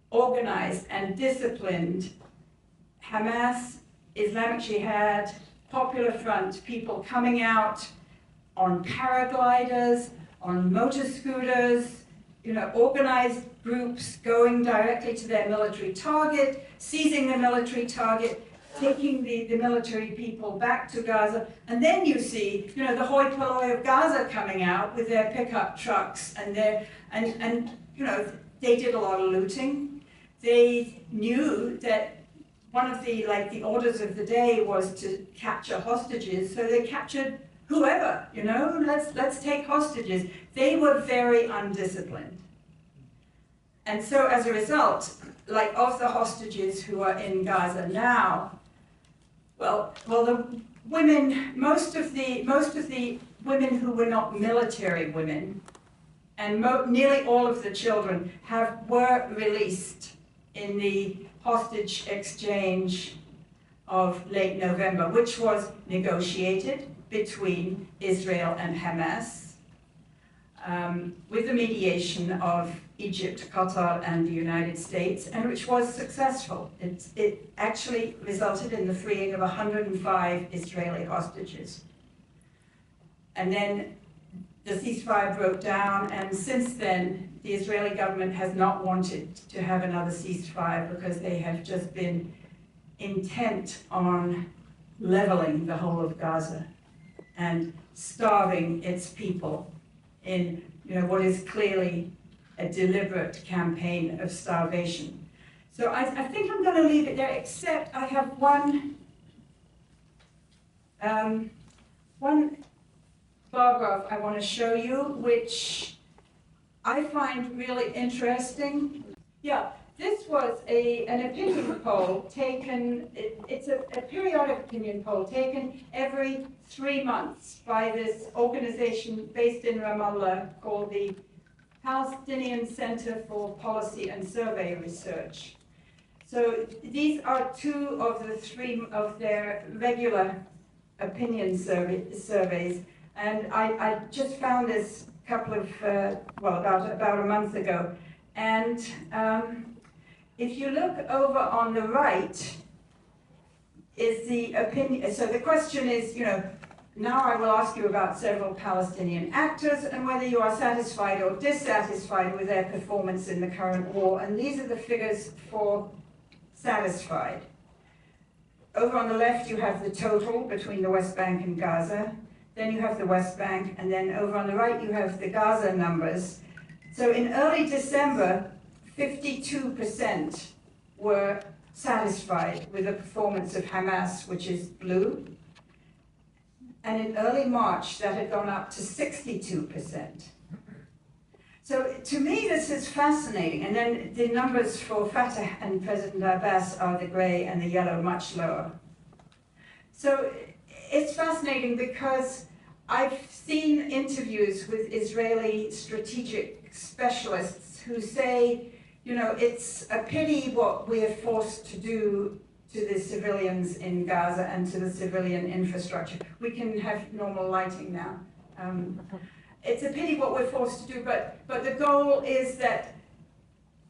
organized and disciplined Hamas, Islamic Jihad, Popular Front, people coming out on paragliders, on motor scooters, organized groups going directly to their military target, seizing the military target, taking the military people back to Gaza. And then you see, the hoi polloi of Gaza coming out with their pickup trucks and they did a lot of looting. They knew that one of the orders of the day was to capture hostages, so they captured whoever, let's take hostages. They were very undisciplined. And so as a result, of the hostages who are in Gaza now, the women, most of the women who were not military women, and nearly all of the children were released in the hostage exchange of late November, which was negotiated between Israel and Hamas, with the mediation of Egypt, Qatar, and the United States, and which was successful. It actually resulted in the freeing of 105 Israeli hostages. And then the ceasefire broke down, and since then, the Israeli government has not wanted to have another ceasefire because they have just been intent on leveling the whole of Gaza and starving its people in what is clearly a deliberate campaign of starvation. So I think I'm going to leave it there, except I have one bar graph I want to show you, which I find really interesting. Yeah, This was an opinion poll taken, it's a periodic opinion poll taken every 3 months by this organization based in Ramallah called the Palestinian Center for Policy and Survey Research. So these are 2 of the 3 of their regular opinion surveys, and I just found this couple of, about a month ago. And if you look over on the right, is the opinion, so the question is, now I will ask you about several Palestinian actors and whether you are satisfied or dissatisfied with their performance in the current war, and these are the figures for satisfied. Over on the left you have the total between the West Bank and Gaza, then you have the West Bank, and then over on the right you have the Gaza numbers. So in early December, 52% were satisfied with the performance of Hamas, which is blue. And in early March, that had gone up to 62%. So to me, this is fascinating. And then the numbers for Fatah and President Abbas are the gray and the yellow, much lower. So it's fascinating because I've seen interviews with Israeli strategic specialists who say, it's a pity what we are forced to do to the civilians in Gaza and to the civilian infrastructure. We can have normal lighting now. It's a pity what we're forced to do, but the goal is that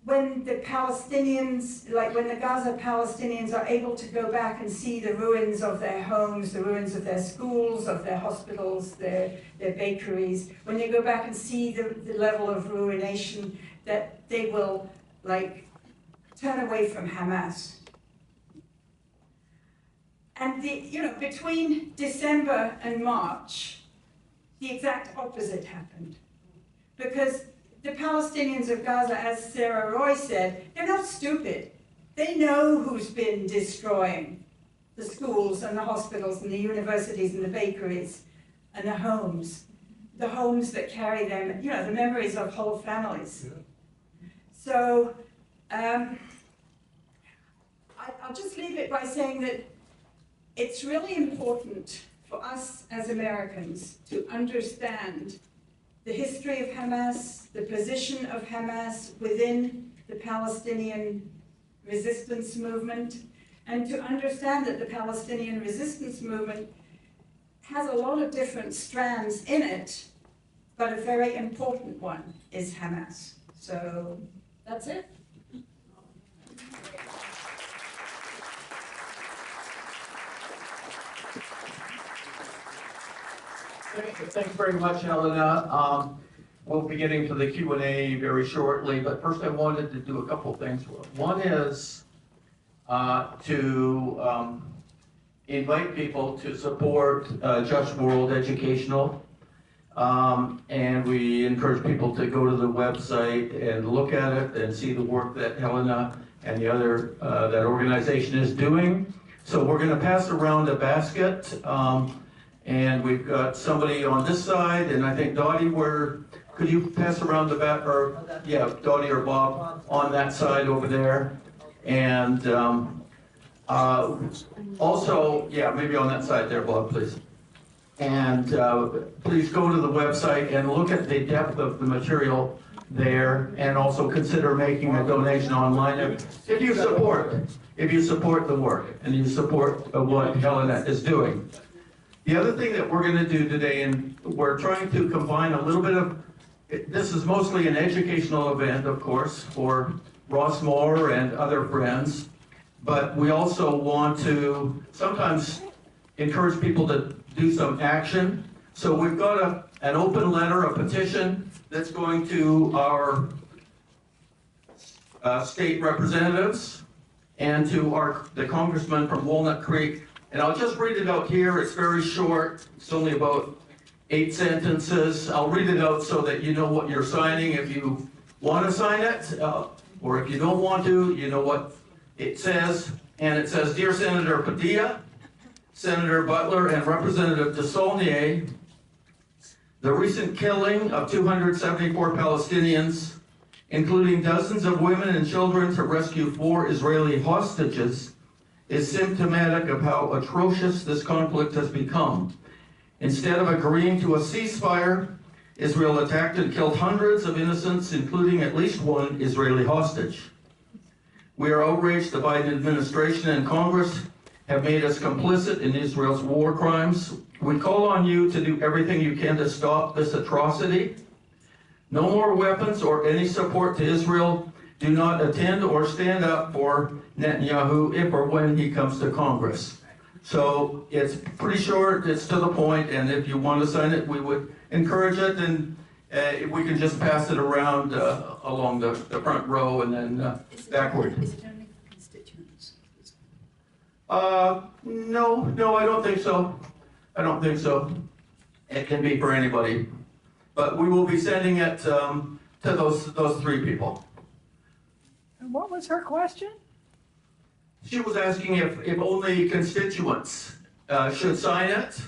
when the Palestinians, like when the Gaza Palestinians are able to go back and see the ruins of their homes, the ruins of their schools, of their hospitals, their bakeries, when they go back and see the level of ruination, that they will turn away from Hamas. And between December and March, the exact opposite happened. Because the Palestinians of Gaza, as Sarah Roy said, they're not stupid. They know who's been destroying the schools and the hospitals and the universities and the bakeries and the homes that carry them, the memories of whole families. Yeah. So I'll just leave it by saying that it's really important for us as Americans to understand the history of Hamas, the position of Hamas within the Palestinian resistance movement, and to understand that the Palestinian resistance movement has a lot of different strands in it, but a very important one is Hamas. So that's it. Thanks very much, Helena. We'll be getting to the Q&A very shortly, but first I wanted to do a couple things. One is to invite people to support Just World Educational. And we encourage people to go to the website and look at it and see the work that Helena and the other, that organization is doing. So we're going to pass around a basket. And we've got somebody on this side, and I think Dottie, could you pass around the back, or yeah, Dottie or Bob on that side over there. And also, yeah, maybe on that side there, Bob, please. And please go to the website and look at the depth of the material there, and also consider making a donation online if you support the work and you support what Helena is doing. The other thing that we're going to do today, and we're trying to combine a little bit of, this is mostly an educational event, of course, for Ross Moore and other friends, but we also want to sometimes encourage people to do some action. So we've got an open letter, a petition that's going to our state representatives and to the congressman from Walnut Creek. And I'll just read it out here. It's very short. It's only about 8 sentences. I'll read it out so that you know what you're signing if you want to sign it, or if you don't want to, you know what it says. And it says, Dear Senator Padilla, Senator Butler, and Representative DeSaulnier, the recent killing of 274 Palestinians including dozens of women and children to rescue 4 Israeli hostages, is symptomatic of how atrocious this conflict has become. Instead of agreeing to a ceasefire, Israel attacked and killed hundreds of innocents, including at least 1 Israeli hostage. We are outraged the Biden administration and Congress have made us complicit in Israel's war crimes. We call on you to do everything you can to stop this atrocity. No more weapons or any support to Israel. Do not attend or stand up for Netanyahu if or when he comes to Congress. So it's pretty short, it's to the point, and if you want to sign it, we would encourage it, and if we can just pass it around along the front row and then backward. Is it only for constituents? No, I don't think so. I don't think so. It can be for anybody. But we will be sending it to those 3 people. And what was her question? She was asking if only constituents should sign it,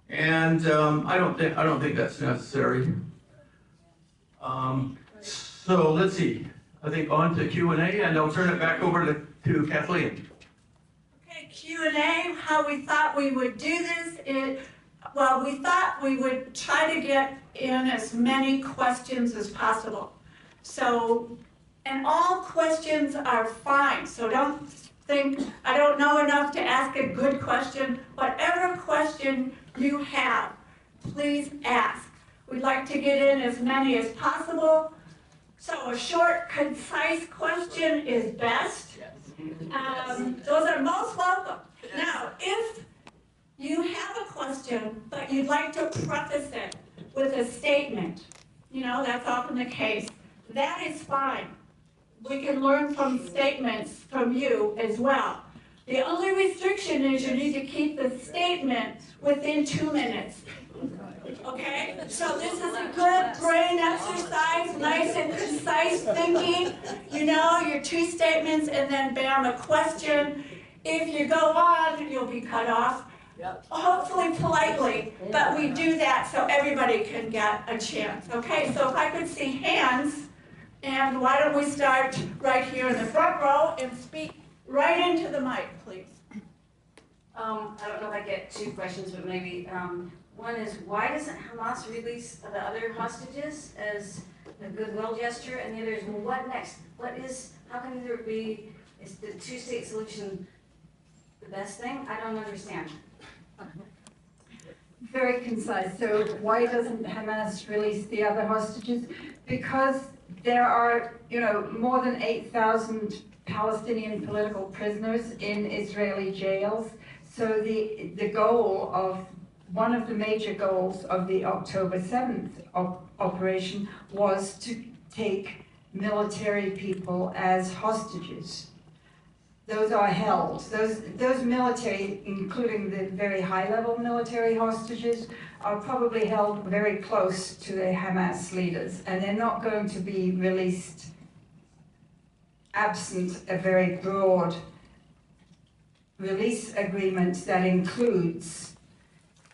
and I don't think that's necessary. So let's see. I think on to Q&A, and I'll turn it back over to Kathleen. Okay, Q&A, how we thought we would do this. Well, we thought we would try to get in as many questions as possible. So, and all questions are fine, so don't think, I don't know enough to ask a good question. Whatever question you have, please ask. We'd like to get in as many as possible. So a short, concise question is best. Those are most welcome. Now, if you have a question, but you'd like to preface it with a statement, that's often the case, that is fine. We can learn from statements from you as well. The only restriction is you need to keep the statement within 2 minutes. Okay? So this is a good brain exercise, nice and concise thinking. Your 2 statements and then bam, a question. If you go on, you'll be cut off. Hopefully politely, but we do that so everybody can get a chance. Okay, so if I could see hands, and why don't we start right here in the front row and speak right into the mic, please. I don't know if I get 2 questions, but maybe one is, why doesn't Hamas release the other hostages as a goodwill gesture? And the other is, well, what next? How can there be, is the 2-state solution the best thing? I don't understand. Very concise. So why doesn't Hamas release the other hostages? Because there are, more than 8,000 Palestinian political prisoners in Israeli jails. So the goal of, one of the major goals of the October 7th operation was to take military people as hostages. Those are held. Those military, including the very high-level military hostages, are probably held very close to the Hamas leaders, and they're not going to be released absent a very broad release agreement that includes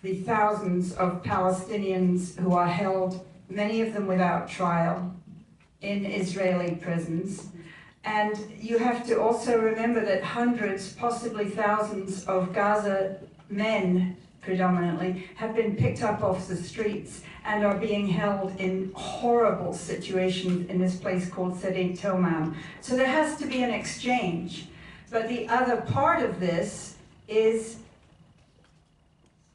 the thousands of Palestinians who are held, many of them without trial, in Israeli prisons. And you have to also remember that hundreds, possibly thousands of Gaza men, predominantly, have been picked up off the streets and are being held in horrible situations in this place called Sede Tomam. So there has to be an exchange. But the other part of this is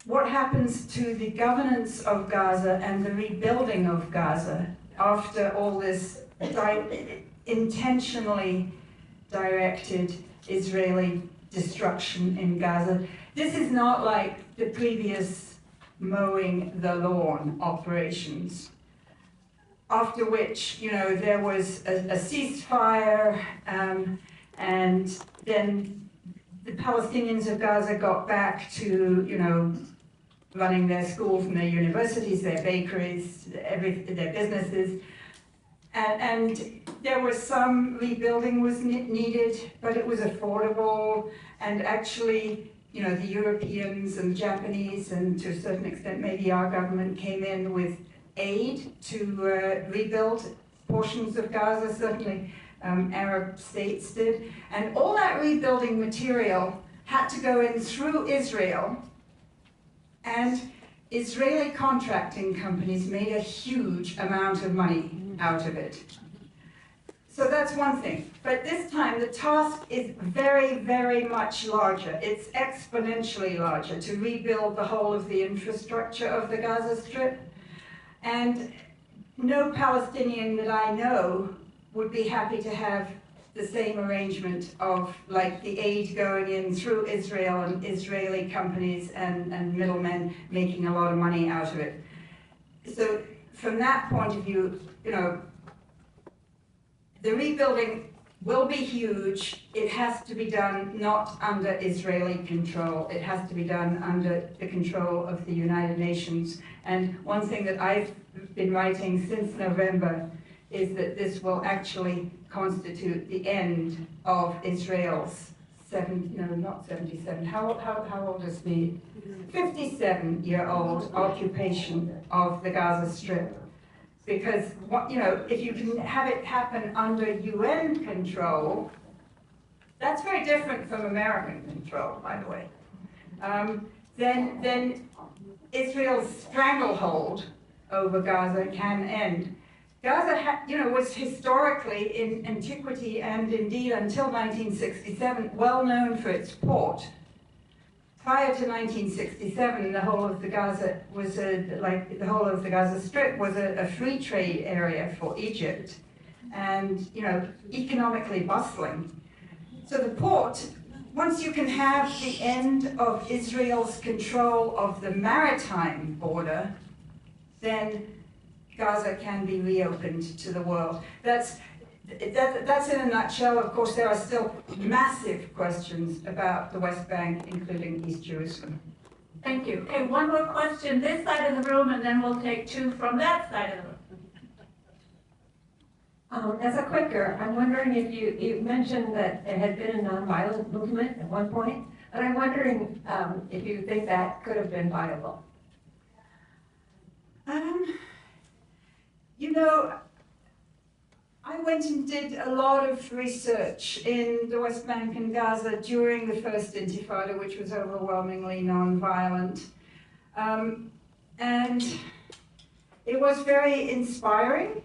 what happens to the governance of Gaza and the rebuilding of Gaza after all this intentionally directed Israeli destruction in Gaza. This is not like the previous mowing the lawn operations, after which, there was a ceasefire, and then the Palestinians of Gaza got back to, running their schools and their universities, their bakeries, their businesses. And there was some rebuilding was needed, but it was affordable. And actually, the Europeans and Japanese, and to a certain extent maybe our government, came in with aid to rebuild portions of Gaza, certainly Arab states did. And all that rebuilding material had to go in through Israel, and Israeli contracting companies made a huge amount of money out of it. So that's one thing. But this time the task is very, very much larger. It's exponentially larger to rebuild the whole of the infrastructure of the Gaza Strip. And no Palestinian that I know would be happy to have the same arrangement of like the aid going in through Israel and Israeli companies and middlemen making a lot of money out of it. So from that point of view, you know, the rebuilding will be huge. It has to be done not under Israeli control. It has to be done under the control of the United Nations. And one thing that I've been writing since November is that this will actually constitute the end of Israel's not 77, how old is the 57-year-old occupation of the Gaza Strip. Because, you know, if you can have it happen under UN control, that's very different from American control, by the way. Then Israel's stranglehold over Gaza can end. Gaza, was historically in antiquity and indeed until 1967 well known for its port. Prior to 1967, the whole of the Gaza was the whole of the Gaza Strip was a free trade area for Egypt, and economically bustling. So the port, once you can have the end of Israel's control of the maritime border, then Gaza can be reopened to the world. That's in a nutshell. Of course, there are still massive questions about the West Bank, including East Jerusalem. Thank you. Okay, one more question this side of the room, and then we'll take two from that side of the room. As a quaker, I'm wondering if you mentioned that there had been a nonviolent movement at one point, and I'm wondering if you think that could have been viable. I went and did a lot of research in the West Bank and Gaza during the first Intifada, which was overwhelmingly non-violent. And it was very inspiring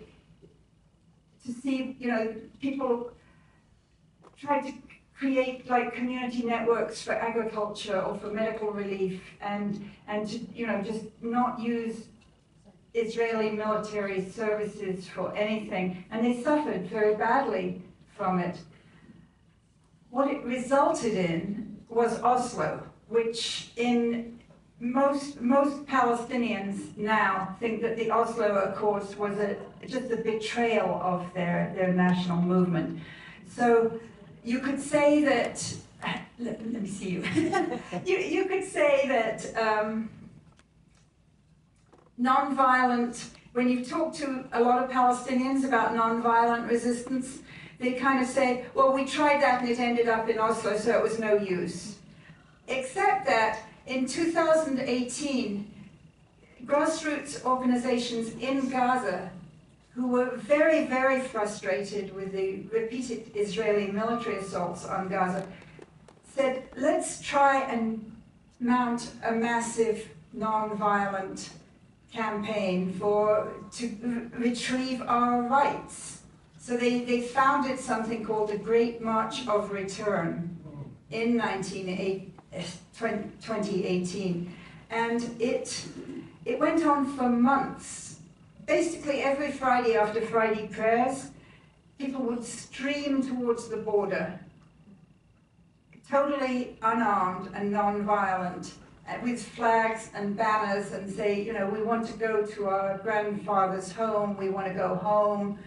to see, people try to create like community networks for agriculture or for medical relief, and to, just not use Israeli military services for anything, and they suffered very badly from it. What it resulted in was Oslo, which in most Palestinians now think that the Oslo Accords was just a betrayal of their national movement. So you could say that, let me see you. you could say that nonviolent, when you talk to a lot of Palestinians about nonviolent resistance, they kind of say, well, we tried that and it ended up in Oslo, so it was no use. Except that in 2018, grassroots organizations in Gaza, who were very, very frustrated with the repeated Israeli military assaults on Gaza, said, let's try and mount a massive nonviolent campaign to retrieve our rights. So they founded something called the Great March of Return in 2018, and it went on for months. Basically every Friday after Friday prayers, people would stream towards the border, totally unarmed and non-violent, with flags and banners, and say, we want to go to our grandfather's home, we want to go home.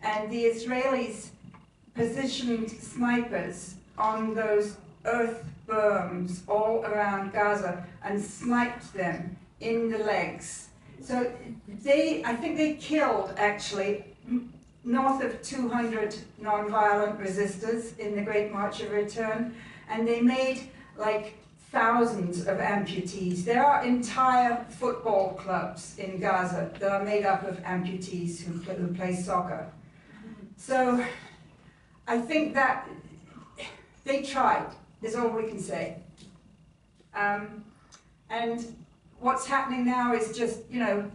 And the Israelis positioned snipers on those earth berms all around Gaza and sniped them in the legs. So I think they killed, actually, north of 200 non-violent resistors in the Great March of Return, and they made like thousands of amputees. There are entire football clubs in Gaza that are made up of amputees who play soccer. So I think that they tried, is all we can say. And what's happening now is just, you know,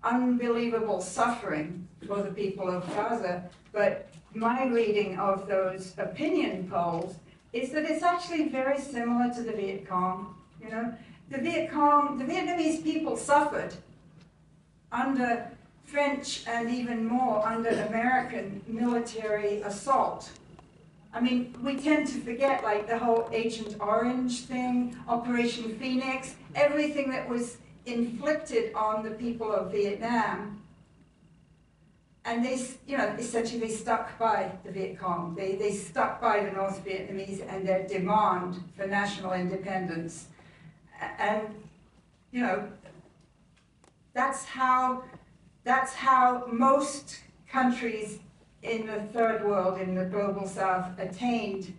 unbelievable suffering for the people of Gaza. But my reading of those opinion polls is that it's actually very similar to the Viet Cong. You know, the Vietnamese people suffered under French and even more under American military assault. I mean, we tend to forget, like, the whole Agent Orange thing, Operation Phoenix, everything that was inflicted on the people of Vietnam. And they, you know, essentially they stuck by the Viet Cong. They stuck by the North Vietnamese and their demand for national independence. And, you know, that's how most countries in the third world, in the global south, attained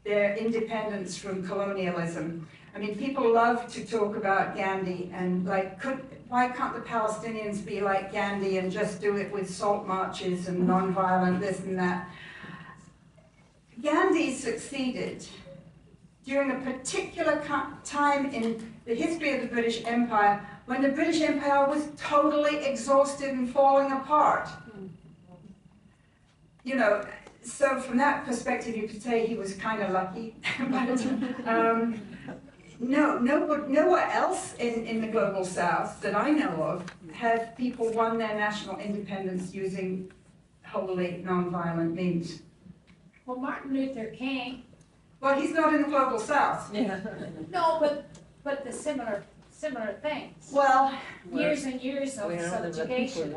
their independence from colonialism. I mean, people love to talk about Gandhi and, like, why can't the Palestinians be like Gandhi and just do it with salt marches and non-violent this and that? Gandhi succeeded during a particular time in the history of the British Empire when the British Empire was totally exhausted and falling apart. You know, so from that perspective, you could say he was kind of lucky. But nowhere else in the global south that I know of have people won their national independence using wholly non-violent means. Well, Martin Luther King. Well, he's not in the global south. Yeah. No, but the similar things. Well, Years and years of subjugation.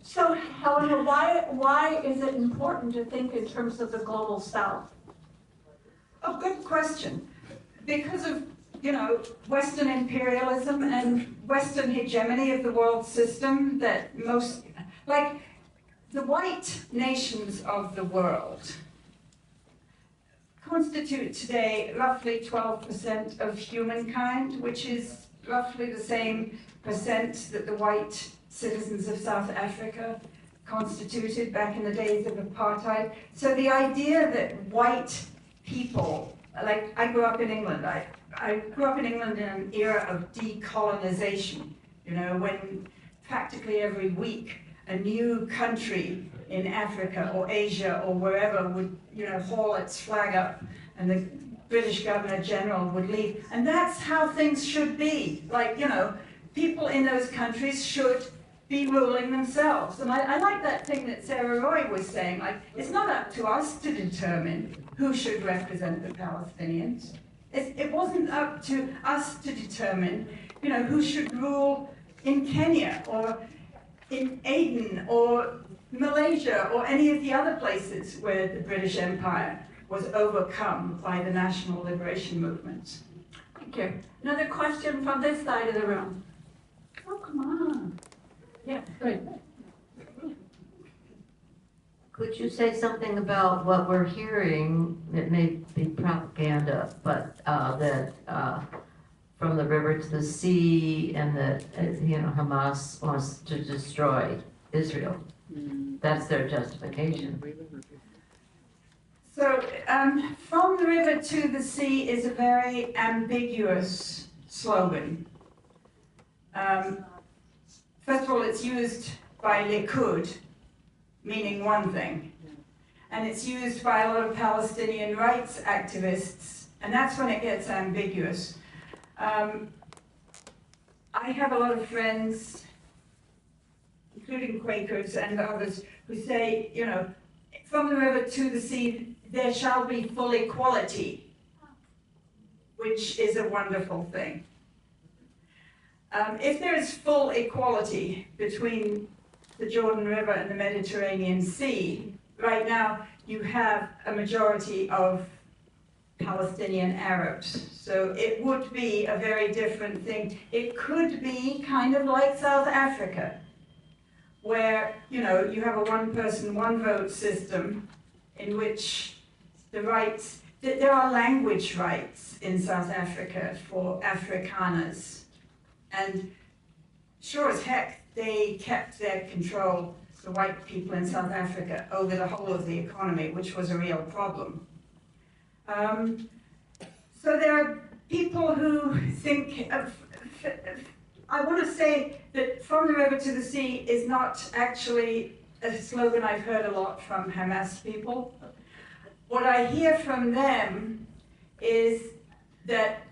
So, Helena, why is it important to think in terms of the global south? oh, good question. Because of, you know, Western imperialism and Western hegemony of the world system that most, like, the white nations of the world constitute today roughly 12% of humankind, which is roughly the same percent that the white citizens of South Africa constituted back in the days of apartheid. So the idea that white people, like, I grew up in England, I grew up in England in an era of decolonization, you know, when practically every week a new country in Africa or Asia or wherever would, you know, haul its flag up and the British Governor General would leave. And that's how things should be. Like, you know, people in those countries should be ruling themselves. And I like that thing that Sarah Roy was saying, like, it's not up to us to determine who should represent the Palestinians. It wasn't up to us to determine, you know, who should rule in Kenya or in Aden or Malaysia or any of the other places where the British Empire was overcome by the national liberation movements. Thank you. Another question from this side of the room. Oh, come on. Yeah, good. Could you say something about what we're hearing? It may be propaganda, but that from the river to the sea, and that you know, Hamas wants to destroy Israel. That's their justification. So, from the river to the sea is a very ambiguous slogan. First of all, it's used by Likud, meaning one thing. And it's used by a lot of Palestinian rights activists, and that's when it gets ambiguous. I have a lot of friends, including Quakers and others, who say, you know, from the river to the sea, there shall be full equality, which is a wonderful thing. If there is full equality between the Jordan River and the Mediterranean Sea, right now you have a majority of Palestinian Arabs. So it would be a very different thing. It could be kind of like South Africa, where, you know, you have a one-person, one-vote system in which the rights, there are language rights in South Africa for Afrikaners. And sure as heck, they kept their control, the white people in South Africa, over the whole of the economy, which was a real problem. So there are people who think I want to say that from the river to the sea is not actually a slogan I've heard a lot from Hamas people. What I hear from them is that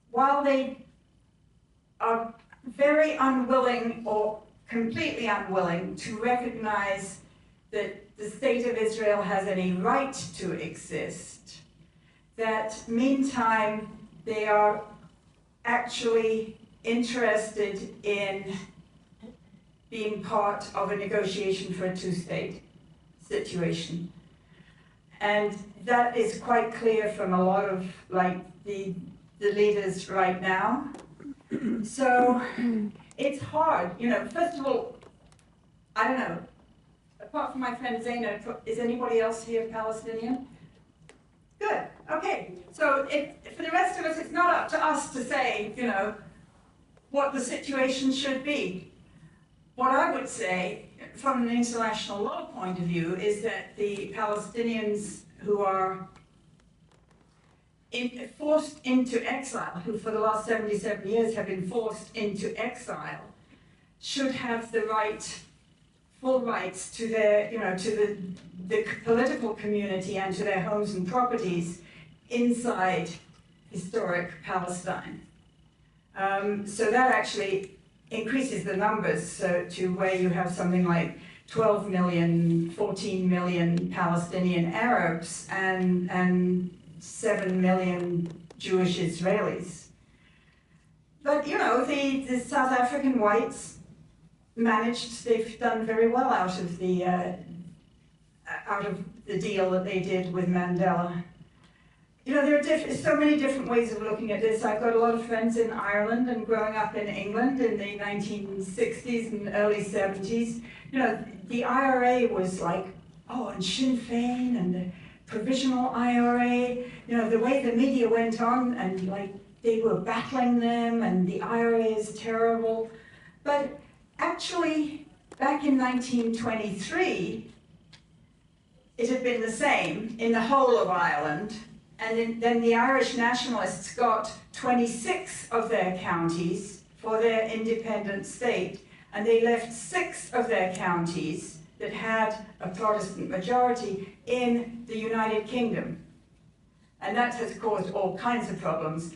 while they are very unwilling or completely unwilling to recognize that the state of Israel has any right to exist, that meantime they are actually interested in being part of a negotiation for a two-state situation. And that is quite clear from a lot of the leaders right now. So it's hard, first of all, I don't know, apart from my friend Zaina, is anybody else here Palestinian? Good, okay. So for the rest of us, it's not up to us to say, what the situation should be. What I would say, from an international law point of view, is that the Palestinians who are forced into exile, who for the last 77 years have been forced into exile, should have the full rights to their, to the political community and to their homes and properties inside historic Palestine. So that actually increases the numbers to where you have something like 12 million, 14 million Palestinian Arabs and 7 million Jewish Israelis. But, the South African whites they've done very well out of the deal that they did with Mandela. There are so many different ways of looking at this. I've got a lot of friends in Ireland, and growing up in England in the 1960s and early 70s, the IRA was and Sinn Féin and the provisional IRA, the way the media went on and they were battling them and the IRA is terrible. But actually, back in 1923, it had been the same in the whole of Ireland. And then the Irish nationalists got 26 of their counties for their independent state, and they left 6 of their counties that had a Protestant majority in the United Kingdom. And that has caused all kinds of problems,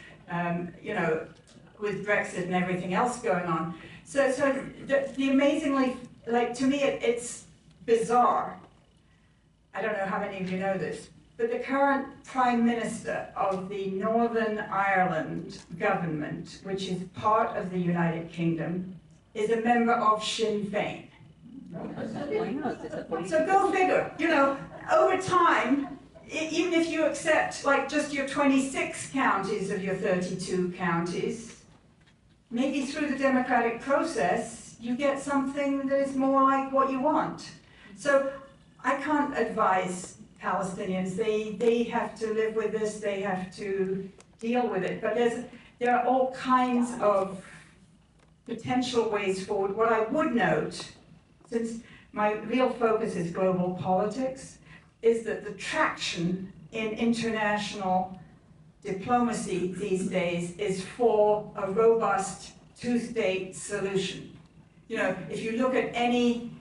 with Brexit and everything else going on. So the amazingly, to me, it's bizarre. I don't know how many of you know this, but the current Prime Minister of the Northern Ireland government, which is part of the United Kingdom, is a member of Sinn Féin. So go figure, over time, even if you accept just your 26 counties of your 32 counties, maybe through the democratic process, you get something that is more like what you want. So I can't advise Palestinians. They have to live with this, they have to deal with it. But there are all kinds of potential ways forward. What I would note, since my real focus is global politics, is that the traction in international diplomacy these days is for a robust two-state solution. If you look at any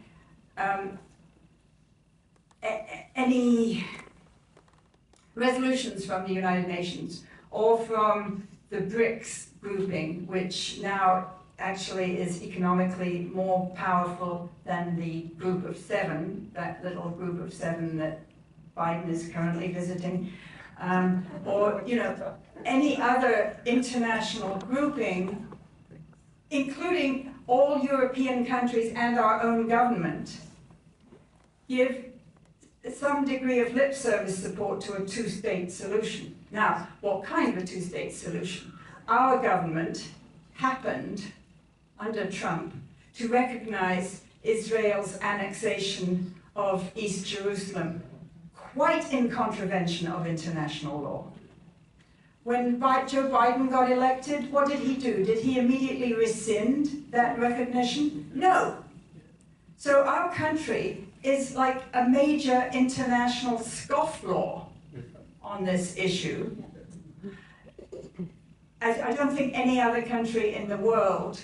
resolutions from the United Nations or from the BRICS grouping, which now actually is economically more powerful than the group of 7, that little group of 7 that Biden is currently visiting, or any other international grouping, including all European countries and our own government, give some degree of lip service support to a two-state solution. Now, what kind of a two-state solution? Our government happened, under Trump, to recognize Israel's annexation of East Jerusalem quite in contravention of international law. When Joe Biden got elected, what did he do? Did he immediately rescind that recognition? No. So our country is like a major international scofflaw on this issue. I don't think any other country in the world,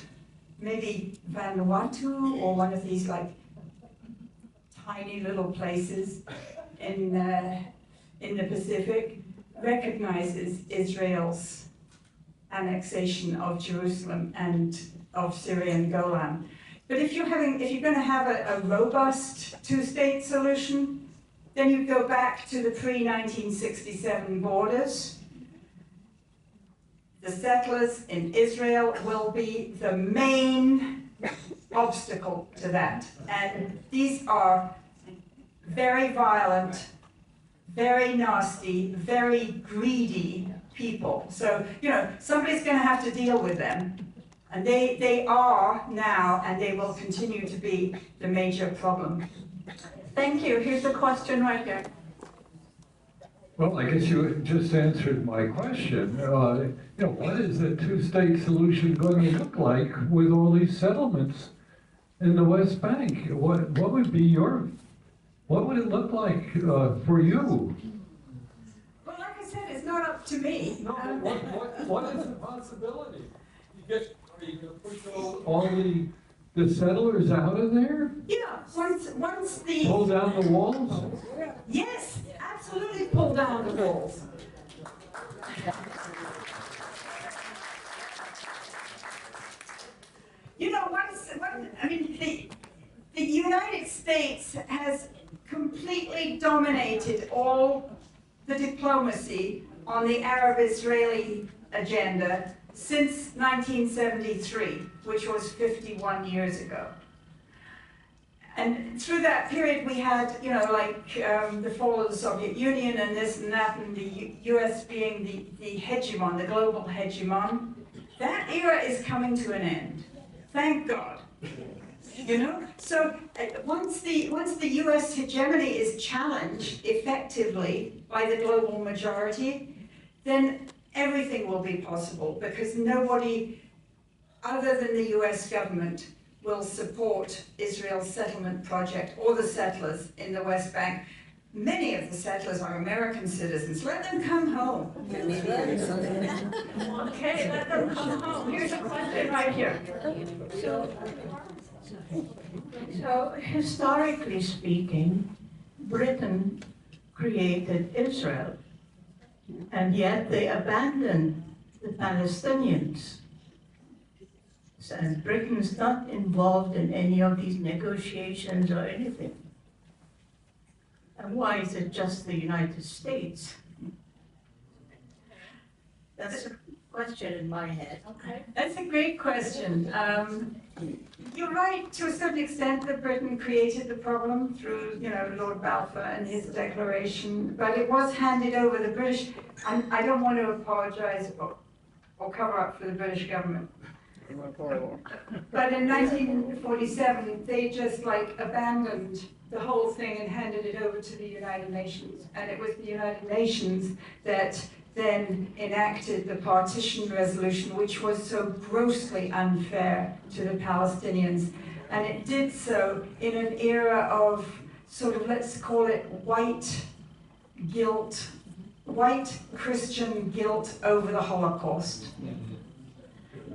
maybe Vanuatu or one of these like tiny little places in the Pacific, recognizes Israel's annexation of Jerusalem and of Syrian Golan. But if you're going to have a robust two-state solution, then you go back to the pre-1967 borders. The settlers in Israel will be the main obstacle to that. And these are very violent, very nasty, very greedy people. So, somebody's going to have to deal with them. And they are now, and they will continue to be, the major problem. Thank you. Here's a question right here. Well, I guess you just answered my question. What is the two-state solution going to look like with all these settlements in the West Bank? What would it look like for you? Well, like I said, it's not up to me. No, what is the possibility? Are you going to push all the settlers out of there? Yeah, once the... Pull down the walls? Yes, absolutely pull down the walls. The United States has completely dominated all the diplomacy on the Arab-Israeli agenda since 1973, which was 51 years ago. And through that period, we had, the fall of the Soviet Union and this and that, and the US being the hegemon, the global hegemon. That era is coming to an end. Thank God. So once the US hegemony is challenged effectively by the global majority, then everything will be possible, because nobody other than the US government will support Israel's settlement project or the settlers in the West Bank. Many of the settlers are American citizens. Let them come home. Okay, let them come home. Here's a question right here. So historically speaking, Britain created Israel, and yet they abandoned the Palestinians. And Britain's not involved in any of these negotiations or anything. And why is it just the United States? That's a question in my head. Okay, that's a great question. You're right to a certain extent that Britain created the problem through, Lord Balfour and his declaration, but it was handed over the British. I don't want to apologize or cover up for the British government. But in 1947, they just abandoned the whole thing and handed it over to the United Nations. And it was the United Nations that then enacted the partition resolution, which was so grossly unfair to the Palestinians. And it did so in an era of let's call it white guilt, white Christian guilt over the Holocaust.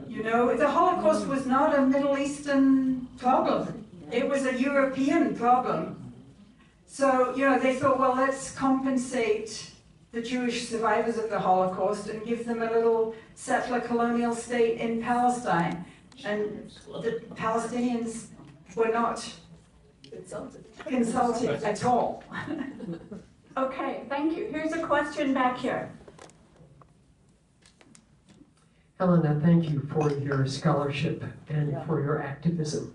The Holocaust was not a Middle Eastern problem. It was a European problem. So, they thought, well, let's compensate the Jewish survivors of the Holocaust and give them a little settler colonial state in Palestine. And the Palestinians were not consulted at all. Okay, thank you. Here's a question back here. Helena, thank you for your scholarship and for your activism.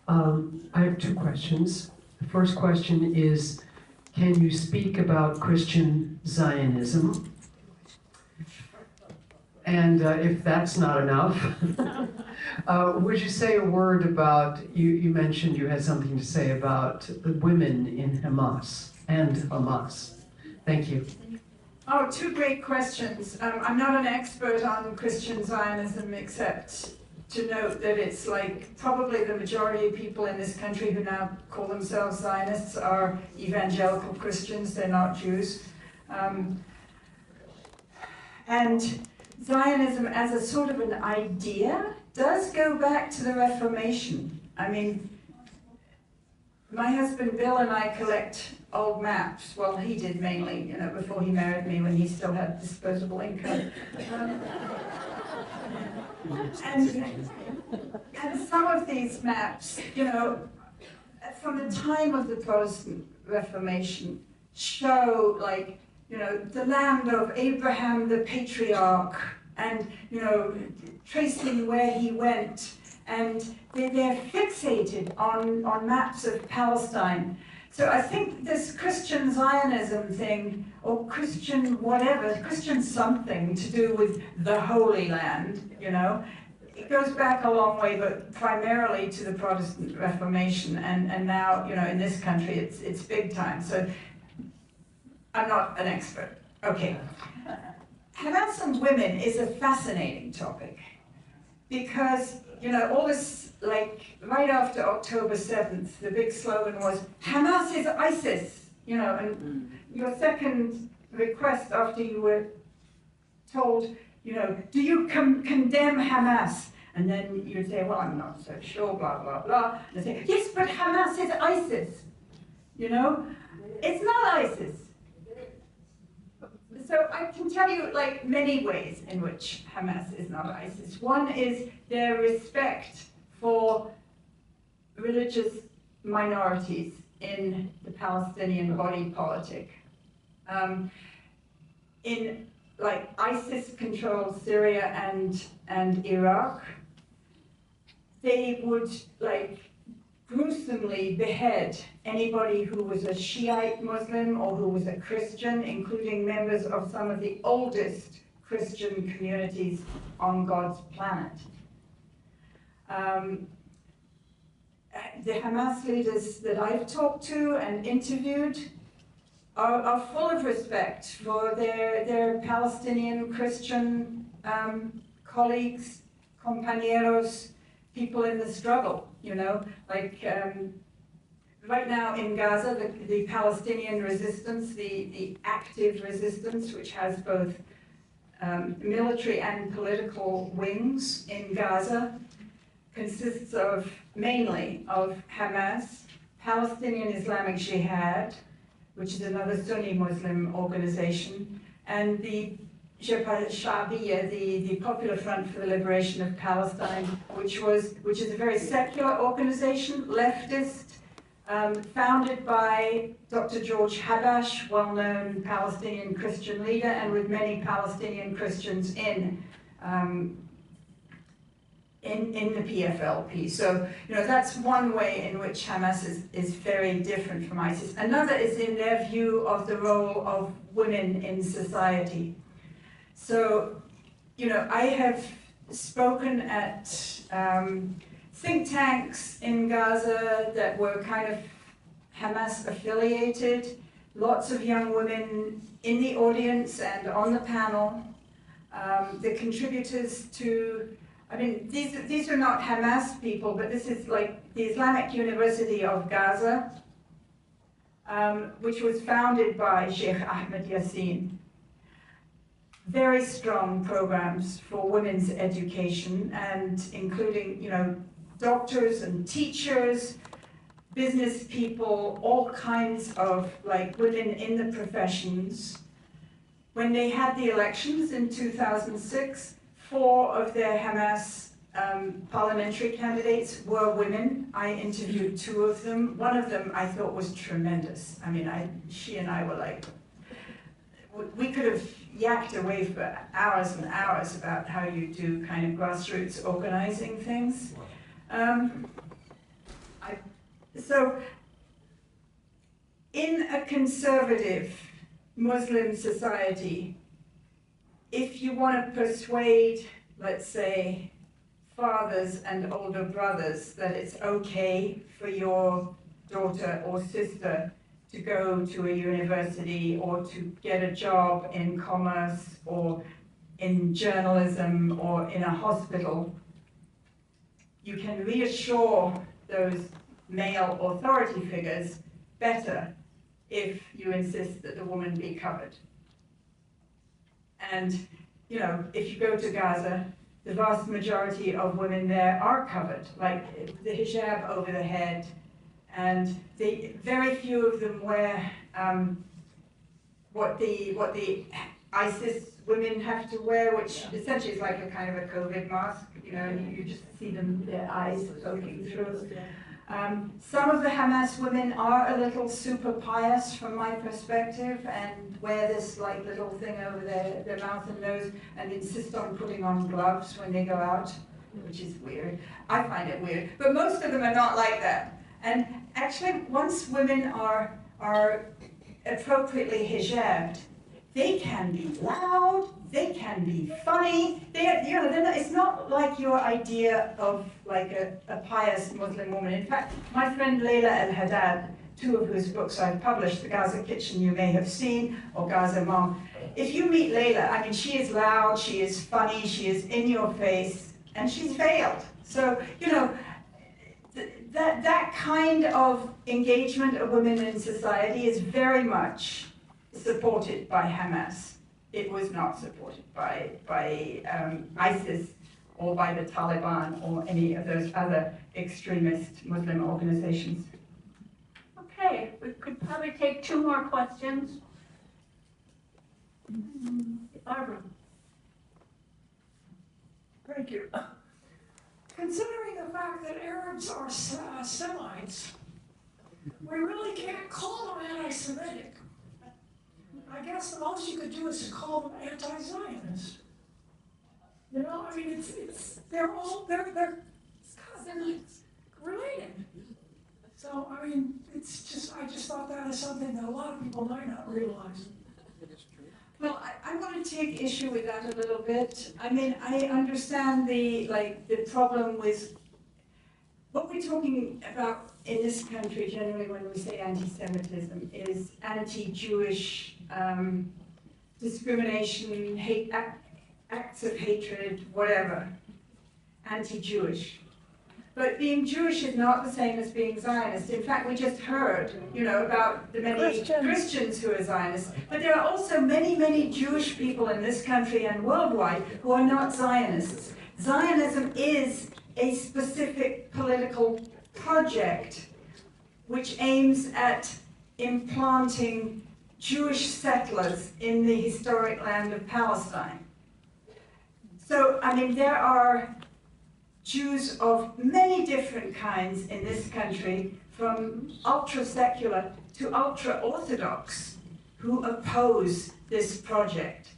I have two questions. The first question is, can you speak about Christian Zionism? And if that's not enough, would you say a word about, you mentioned you had something to say about the women in Hamas. and Hamas? Thank you. Oh, two great questions. I'm not an expert on Christian Zionism, except to note that it's like probably the majority of people in this country who now call themselves Zionists are evangelical Christians, they're not Jews. And Zionism as a sort of an idea does go back to the Reformation. I mean, my husband Bill and I collect old maps. Well, he did mainly, you know, before he married me when he still had disposable income. And some of these maps, you know, from the time of the Protestant Reformation, show like, you know, the land of Abraham the patriarch, and, you know, tracing where he went, and they're fixated on maps of Palestine. So I think this Christian Zionism thing, or Christian whatever, Christian something to do with the Holy Land, you know, it goes back a long way, but primarily to the Protestant Reformation, and now, you know, in this country, it's big time. So I'm not an expert. Okay. Hamas and women is a fascinating topic because, you know, all this, like, right after October 7th, the big slogan was, Hamas is ISIS, you know, and your second request after you were told, you know, do you condemn Hamas? And then you'd say, well, I'm not so sure, blah, blah, blah. And they say, yes, but Hamas is ISIS, you know? It's not ISIS. So I can tell you, like, many ways in which Hamas is not ISIS. One is their respect for religious minorities in the Palestinian body politic. In, like, ISIS controls Syria and Iraq, they would, like, gruesomely behead anybody who was a Shiite Muslim or who was a Christian, including members of some of the oldest Christian communities on God's planet. The Hamas leaders that I've talked to and interviewed are full of respect for their Palestinian Christian colleagues, compañeros, people in the struggle, you know, like right now in Gaza, the Palestinian Resistance, the active resistance, which has both military and political wings in Gaza, consists of mainly of Hamas, Palestinian Islamic Jihad, which is another Sunni Muslim organization, and the Jabhat al-Sha'biyya, the Popular Front for the Liberation of Palestine, which is a very secular organization, leftist, founded by Dr. George Habash, well-known Palestinian Christian leader, and with many Palestinian Christians in the PFLP. So, you know, that's one way in which Hamas is very different from ISIS. Another is in their view of the role of women in society. So, you know, I have spoken at think tanks in Gaza that were kind of Hamas affiliated, lots of young women in the audience and on the panel. The contributors to, I mean, these are not Hamas people, but this is like the Islamic University of Gaza, which was founded by Sheikh Ahmed Yassin. Very strong programs for women's education, and including, you know, doctors and teachers, business people, all kinds of, like, women in the professions. When they had the elections in 2006, 4 of their Hamas parliamentary candidates were women. I interviewed 2 of them. One of them I thought was tremendous. I mean, she and I were like, we could have yacked away for hours and hours about how you do kind of grassroots organizing things. So, in a conservative Muslim society, if you want to persuade, let's say, fathers and older brothers that it's okay for your daughter or sister to go to a university or to get a job in commerce or in journalism or in a hospital, you can reassure those male authority figures better if you insist that the woman be covered. And, you know, if you go to Gaza, the vast majority of women there are covered, like the hijab over the head, and very few of them wear what the ISIS women have to wear, which essentially is like a kind of a COVID mask, you know, and you just see them, their eyes poking through. Some of the Hamas women are a little super pious from my perspective and wear this like little thing over their mouth and nose and insist on putting on gloves when they go out, which is weird. I find it weird, but most of them are not like that. And actually, once women are appropriately hijabbed, they can be loud, they can be funny. It's not like your idea of like a pious Muslim woman. In fact, my friend Layla El-Haddad, two of whose books I've published, The Gaza Kitchen you may have seen, or Gaza Mom. If you meet Layla, I mean, she is loud, she is funny, she is in your face, and she's veiled. So, you know, that kind of engagement of women in society is very much supported by Hamas. It was not supported by ISIS or by the Taliban or any of those other extremist Muslim organizations. Okay, we could probably take two more questions. Barbara. Thank you. Considering the fact that Arabs are Semites, we really can't call them anti-Semitic. I guess the most you could do is to call them anti-Zionist. You know, I mean, they're related. So, I mean, I just thought that is something that a lot of people might not realize. Well, I want to take issue with that a little bit. I mean, I understand the problem with what we're talking about in this country generally when we say anti-Semitism is anti-Jewish discrimination, acts of hatred, whatever, anti-Jewish. But being Jewish is not the same as being Zionist. In fact, we just heard, you know, about the many Christians who are Zionists. But there are also many, many Jewish people in this country and worldwide who are not Zionists. Zionism is a specific political project which aims at implanting Jewish settlers in the historic land of Palestine. So, I mean, there are Jews of many different kinds in this country, from ultra-secular to ultra-Orthodox, who oppose this project.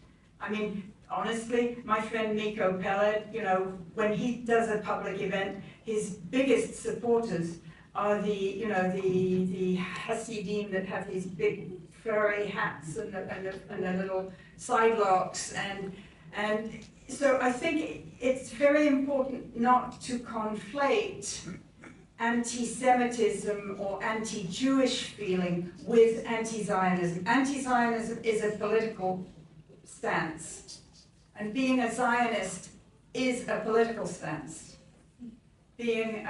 I mean, honestly, my friend Miko Peled, you know, when he does a public event, his biggest supporters are the Hasidim that have these big furry hats and the little side locks, and so I think it's very important not to conflate anti-Semitism or anti-Jewish feeling with anti-Zionism. Anti-Zionism is a political stance, and being a Zionist is a political stance. Being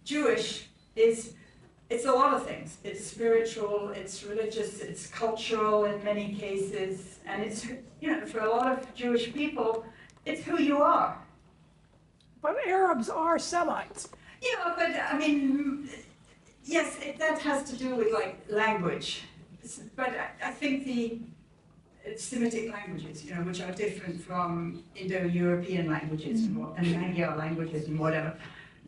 Jewish it's a lot of things. It's spiritual, it's religious, it's cultural in many cases, and it's, you know, for a lot of Jewish people, it's who you are. But Arabs are Semites. Yeah, but I mean, yes, that has to do with like language. But I think the Semitic languages, you know, which are different from Indo-European languages and Magyar languages and whatever.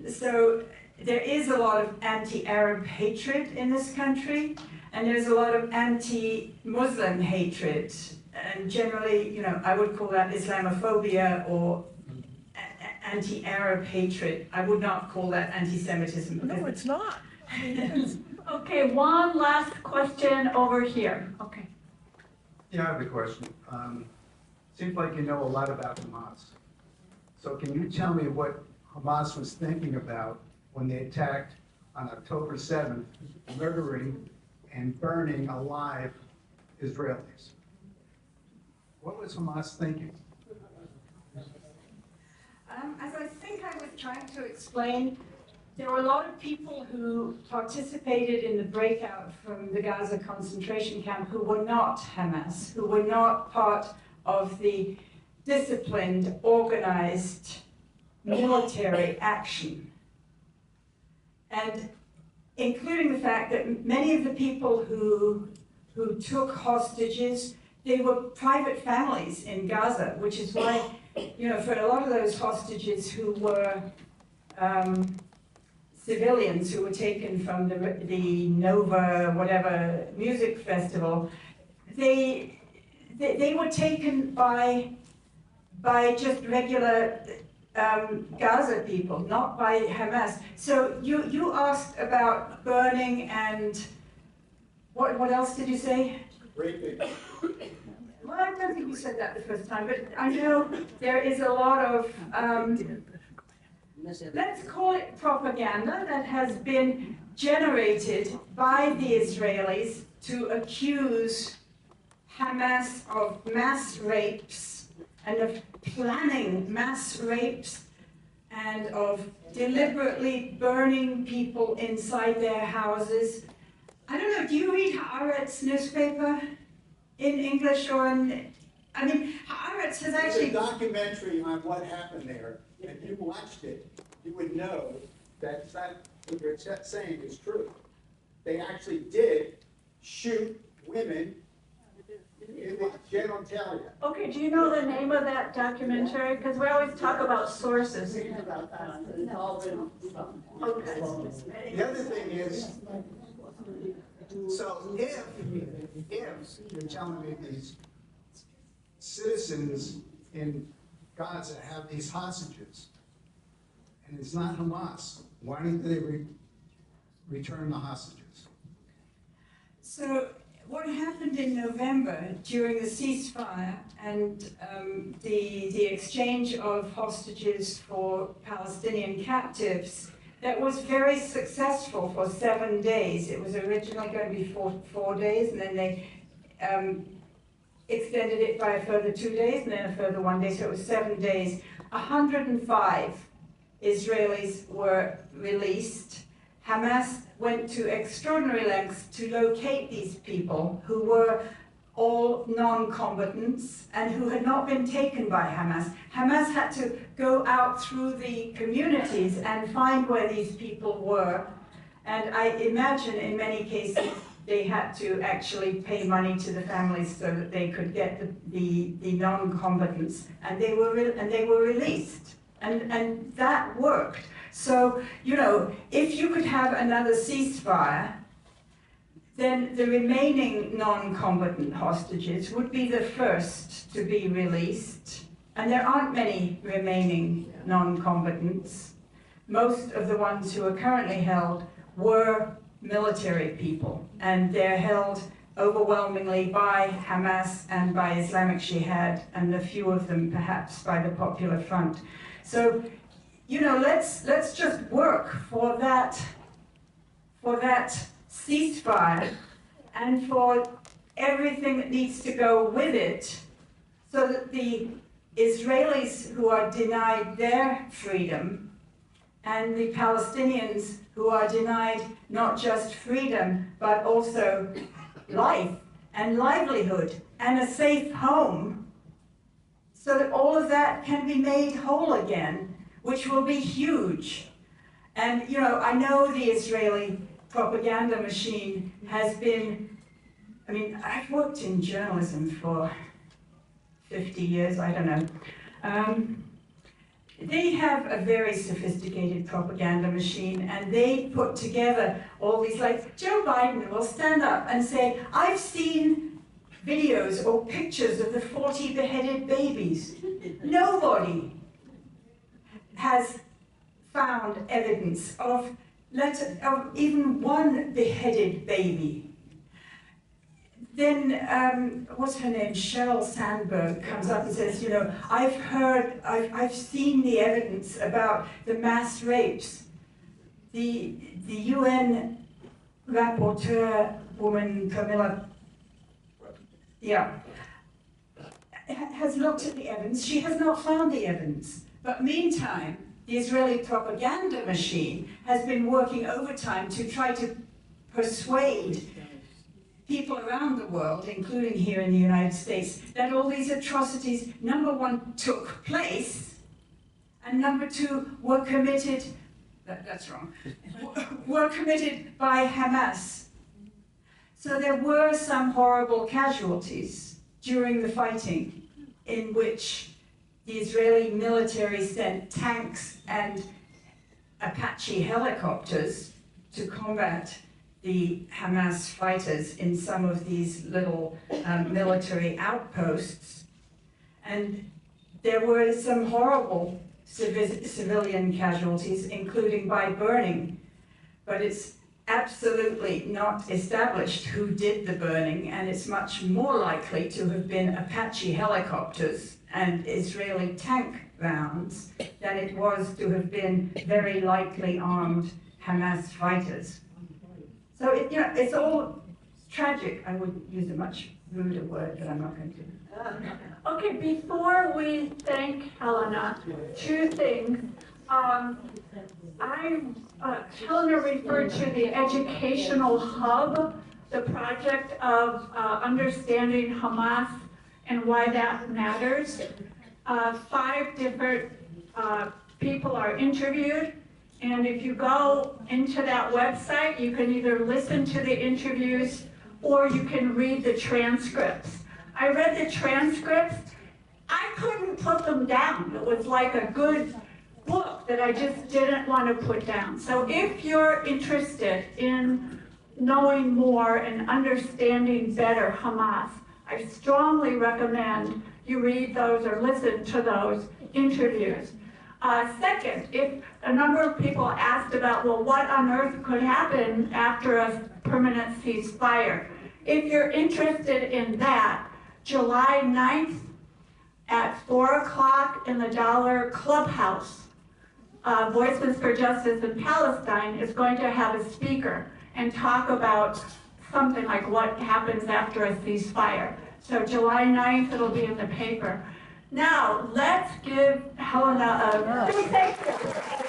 So there is a lot of anti-Arab hatred in this country, and there's a lot of anti-Muslim hatred. And generally, you know, I would call that Islamophobia or anti-Arab hatred. I would not call that anti-Semitism. No, it's not. Okay, one last question over here. Okay. Yeah, I have a question. Seems like you know a lot about Hamas. So can you tell me what Hamas was thinking about when they attacked on October 7th, murdering and burning alive Israelis. What was Hamas thinking? As I think I was trying to explain, there were a lot of people who participated in the breakout from the Gaza concentration camp who were not Hamas, who were not part of the disciplined, organized military action. And including the fact that many of the people who took hostages, they were private families in Gaza, which is why, you know, for a lot of those hostages who were civilians who were taken from the Nova, whatever, music festival, they were taken by just regular Gaza people, not by Hamas. So you asked about burning and what else did you say? Raping. Well, I don't think you said that the first time, but I know there is a lot of, let's call it propaganda that has been generated by the Israelis to accuse Hamas of mass rapes and of planning mass rapes and of deliberately burning people inside their houses. I don't know, do you read Haaretz newspaper in English or in, I mean, Haaretz has actually... There's a documentary on what happened there. If you watched it, you would know that what you're saying is true. They actually did shoot women in the genitalia. Okay, do you know the name of that documentary? Because we always talk about sources. The other thing is, so if you're telling me these citizens in Gaza have these hostages, and it's not Hamas, why don't they return the hostages? So what happened in November during the ceasefire and the exchange of hostages for Palestinian captives, that was very successful for 7 days. It was originally going to be four days, and then they extended it by a further 2 days, and then a further 1 day, so it was 7 days. 105 Israelis were released. Hamas went to extraordinary lengths to locate these people who were all non-combatants and who had not been taken by Hamas. Hamas had to go out through the communities and find where these people were. And I imagine in many cases they had to actually pay money to the families so that they could get the non-combatants, and they were released. And that worked. So, you know, if you could have another ceasefire, then the remaining non-combatant hostages would be the first to be released. And there aren't many remaining non-combatants. Most of the ones who are currently held were military people, and they're held overwhelmingly by Hamas and by Islamic Jihad, and a few of them perhaps by the Popular Front. So, you know, let's just work for that ceasefire and for everything that needs to go with it, so that the Israelis who are denied their freedom and the Palestinians who are denied not just freedom, but also life and livelihood and a safe home, so that all of that can be made whole again, which will be huge. And, you know, I know the Israeli propaganda machine has been, I mean, I've worked in journalism for 50 years, I don't know. They have a very sophisticated propaganda machine, and they put together all these, like Joe Biden will stand up and say, I've seen videos or pictures of the 40 beheaded babies. Nobody has found evidence of even one beheaded baby. Then, what's her name, Sheryl Sandberg comes up and says, you know, I've seen the evidence about the mass rapes. The UN rapporteur woman, Camilla, has looked at the evidence. She has not found the evidence. But meantime, the Israeli propaganda machine has been working overtime to try to persuade people around the world, including here in the United States, that all these atrocities, number one, took place, and number two, were committed, that's wrong, were committed by Hamas. So there were some horrible casualties during the fighting in which the Israeli military sent tanks and Apache helicopters to combat the Hamas fighters in some of these little military outposts. And there were some horrible civilian casualties, including by burning. But it's absolutely not established who did the burning, and it's much more likely to have been Apache helicopters and Israeli tank rounds than it was to have been very lightly armed Hamas fighters. So it's all tragic. I wouldn't use a much ruder word, but I'm not going to. Okay, before we thank Helena, two things. Helena referred to the educational hub, the project of understanding Hamas and why that matters. 5 different people are interviewed, and if you go into that website, you can either listen to the interviews or you can read the transcripts. I read the transcripts. I couldn't put them down. It was like a good book that I just didn't want to put down. So if you're interested in knowing more and understanding better Hamas, I strongly recommend you read those or listen to those interviews. Second, if a number of people asked about, well, what on earth could happen after a permanent ceasefire? If you're interested in that, July 9th at 4 o'clock in the Dollar Clubhouse, Voices for Justice in Palestine is going to have a speaker and talk about something like what happens after a ceasefire. So July 9th, it'll be in the paper. Now, let's give Helena a big thank you.